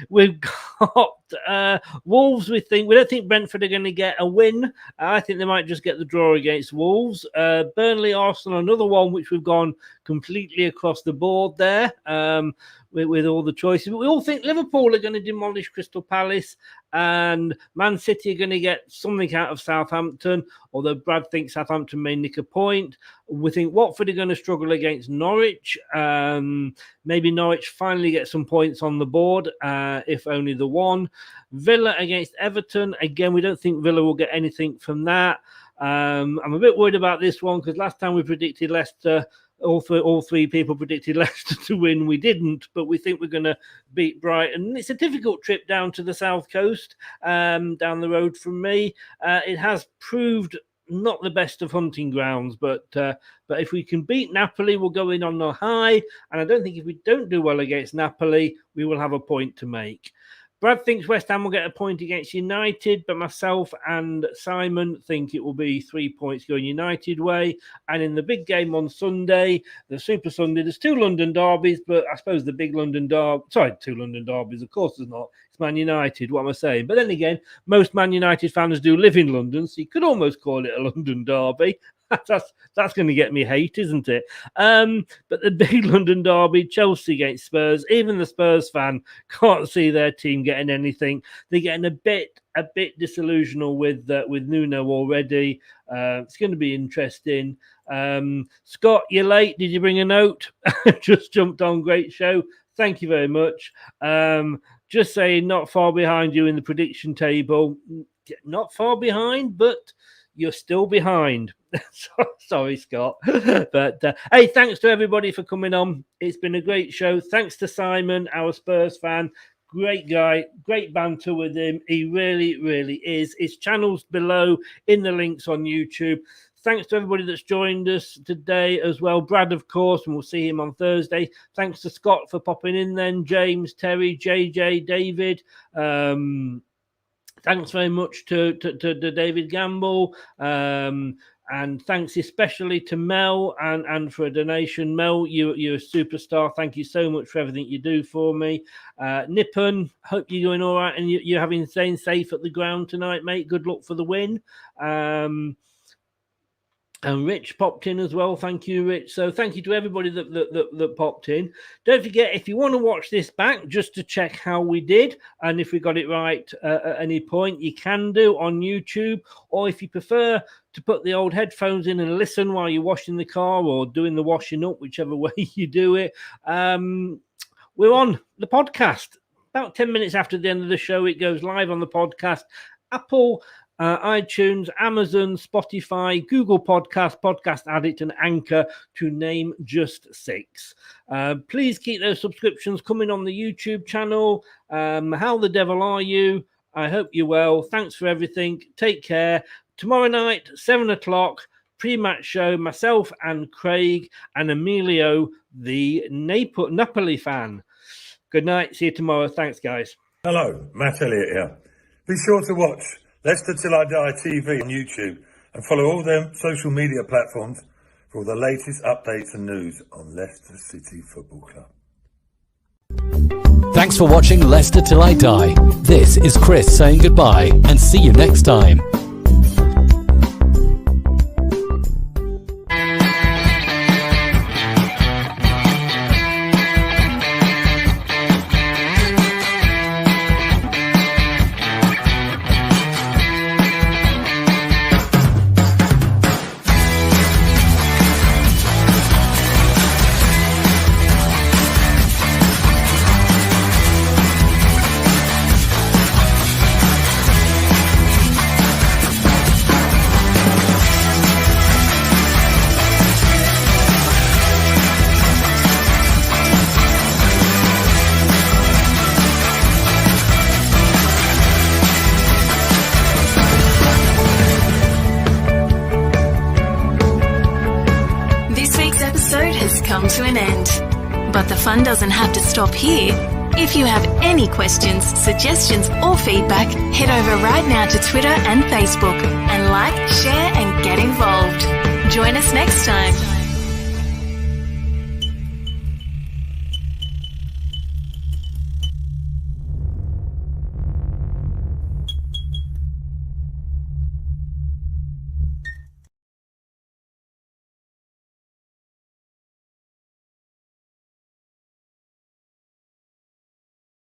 We've got Wolves, we don't think Brentford are going to get a win. I think they might just get the draw against Wolves. Burnley, Arsenal, another one which we've gone completely across the board there with all the choices. But we all think Liverpool are going to demolish Crystal Palace, and Man City are going to get something out of Southampton, although Brad thinks Southampton may nick a point. We think Watford are going to struggle against Norwich. Maybe Norwich finally get some points on the board, if only the one. Villa against Everton. Again, we don't think Villa will get anything from that. I'm a bit worried about this one because last time we predicted Leicester, all three people predicted Leicester to win. We didn't, but we think we're going to beat Brighton. It's a difficult trip down to the south coast, down the road from me. It has proved not the best of hunting grounds, but if we can beat Napoli, we'll go in on the high. And I don't think if we don't do well against Napoli, we will have a point to make. Brad thinks West Ham will get a point against United, but myself and Simon think it will be 3 points going United way. And in the big game on Sunday, the Super Sunday, there's two London derbies, but I suppose the big London derby, two London derbies, of course there's not. It's Man United, what am I saying? But then again, most Man United fans do live in London, so you could almost call it a London derby. That's going to get me hate, isn't it? But the big London derby, Chelsea against Spurs, even the Spurs fan can't see their team getting anything. They're getting a bit disillusional with Nuno already. It's going to be interesting. Scott, you're late. Did you bring a note? Just jumped on. Great show. Thank you very much. Just saying, not far behind you in the prediction table. Not far behind, but you're still behind. Sorry, Scott. But hey, thanks to everybody for coming on. It's been a great show. Thanks to Simon, our Spurs fan. Great guy. Great banter with him. He really, really is. His channel's below in the links on YouTube. Thanks to everybody that's joined us today as well. Brad, of course, and we'll see him on Thursday. Thanks to Scott for popping in then. James, Terry, JJ, David. Thanks very much to David Gamble. And thanks especially to Mel and for a donation. Mel, you're a superstar. Thank you so much for everything you do for me. Nippon, hope you're doing all right and you're staying safe at the ground tonight, mate. Good luck for the win. And Rich popped in as well. Thank you, Rich. So thank you to everybody that popped in. Don't forget, if you want to watch this back, just to check how we did and if we got it right at any point, you can do on YouTube. Or if you prefer to put the old headphones in and listen while you're washing the car or doing the washing up, whichever way you do it, we're on the podcast. About 10 minutes after the end of the show, it goes live on the podcast. Apple, iTunes, Amazon, Spotify, Google Podcast, Podcast Addict, and Anchor, to name just 6. Please keep those subscriptions coming on the YouTube channel. How the devil are you? I hope you're well. Thanks for everything. Take care. Tomorrow night, 7 o'clock, pre-match show, myself and Craig and Emilio, the Napoli fan. Good night. See you tomorrow. Thanks, guys. Hello, Matt Elliott here. Be sure to watch Leicester Till I Die TV on YouTube and follow all their social media platforms for all the latest updates and news on Leicester City Football Club. Thanks for watching Leicester Till I Die. This is Chris saying goodbye and see you next time. To an end. But the fun doesn't have to stop here. If you have any questions, suggestions, or feedback, head over right now to Twitter and Facebook and like, share, and get involved. Join us next time.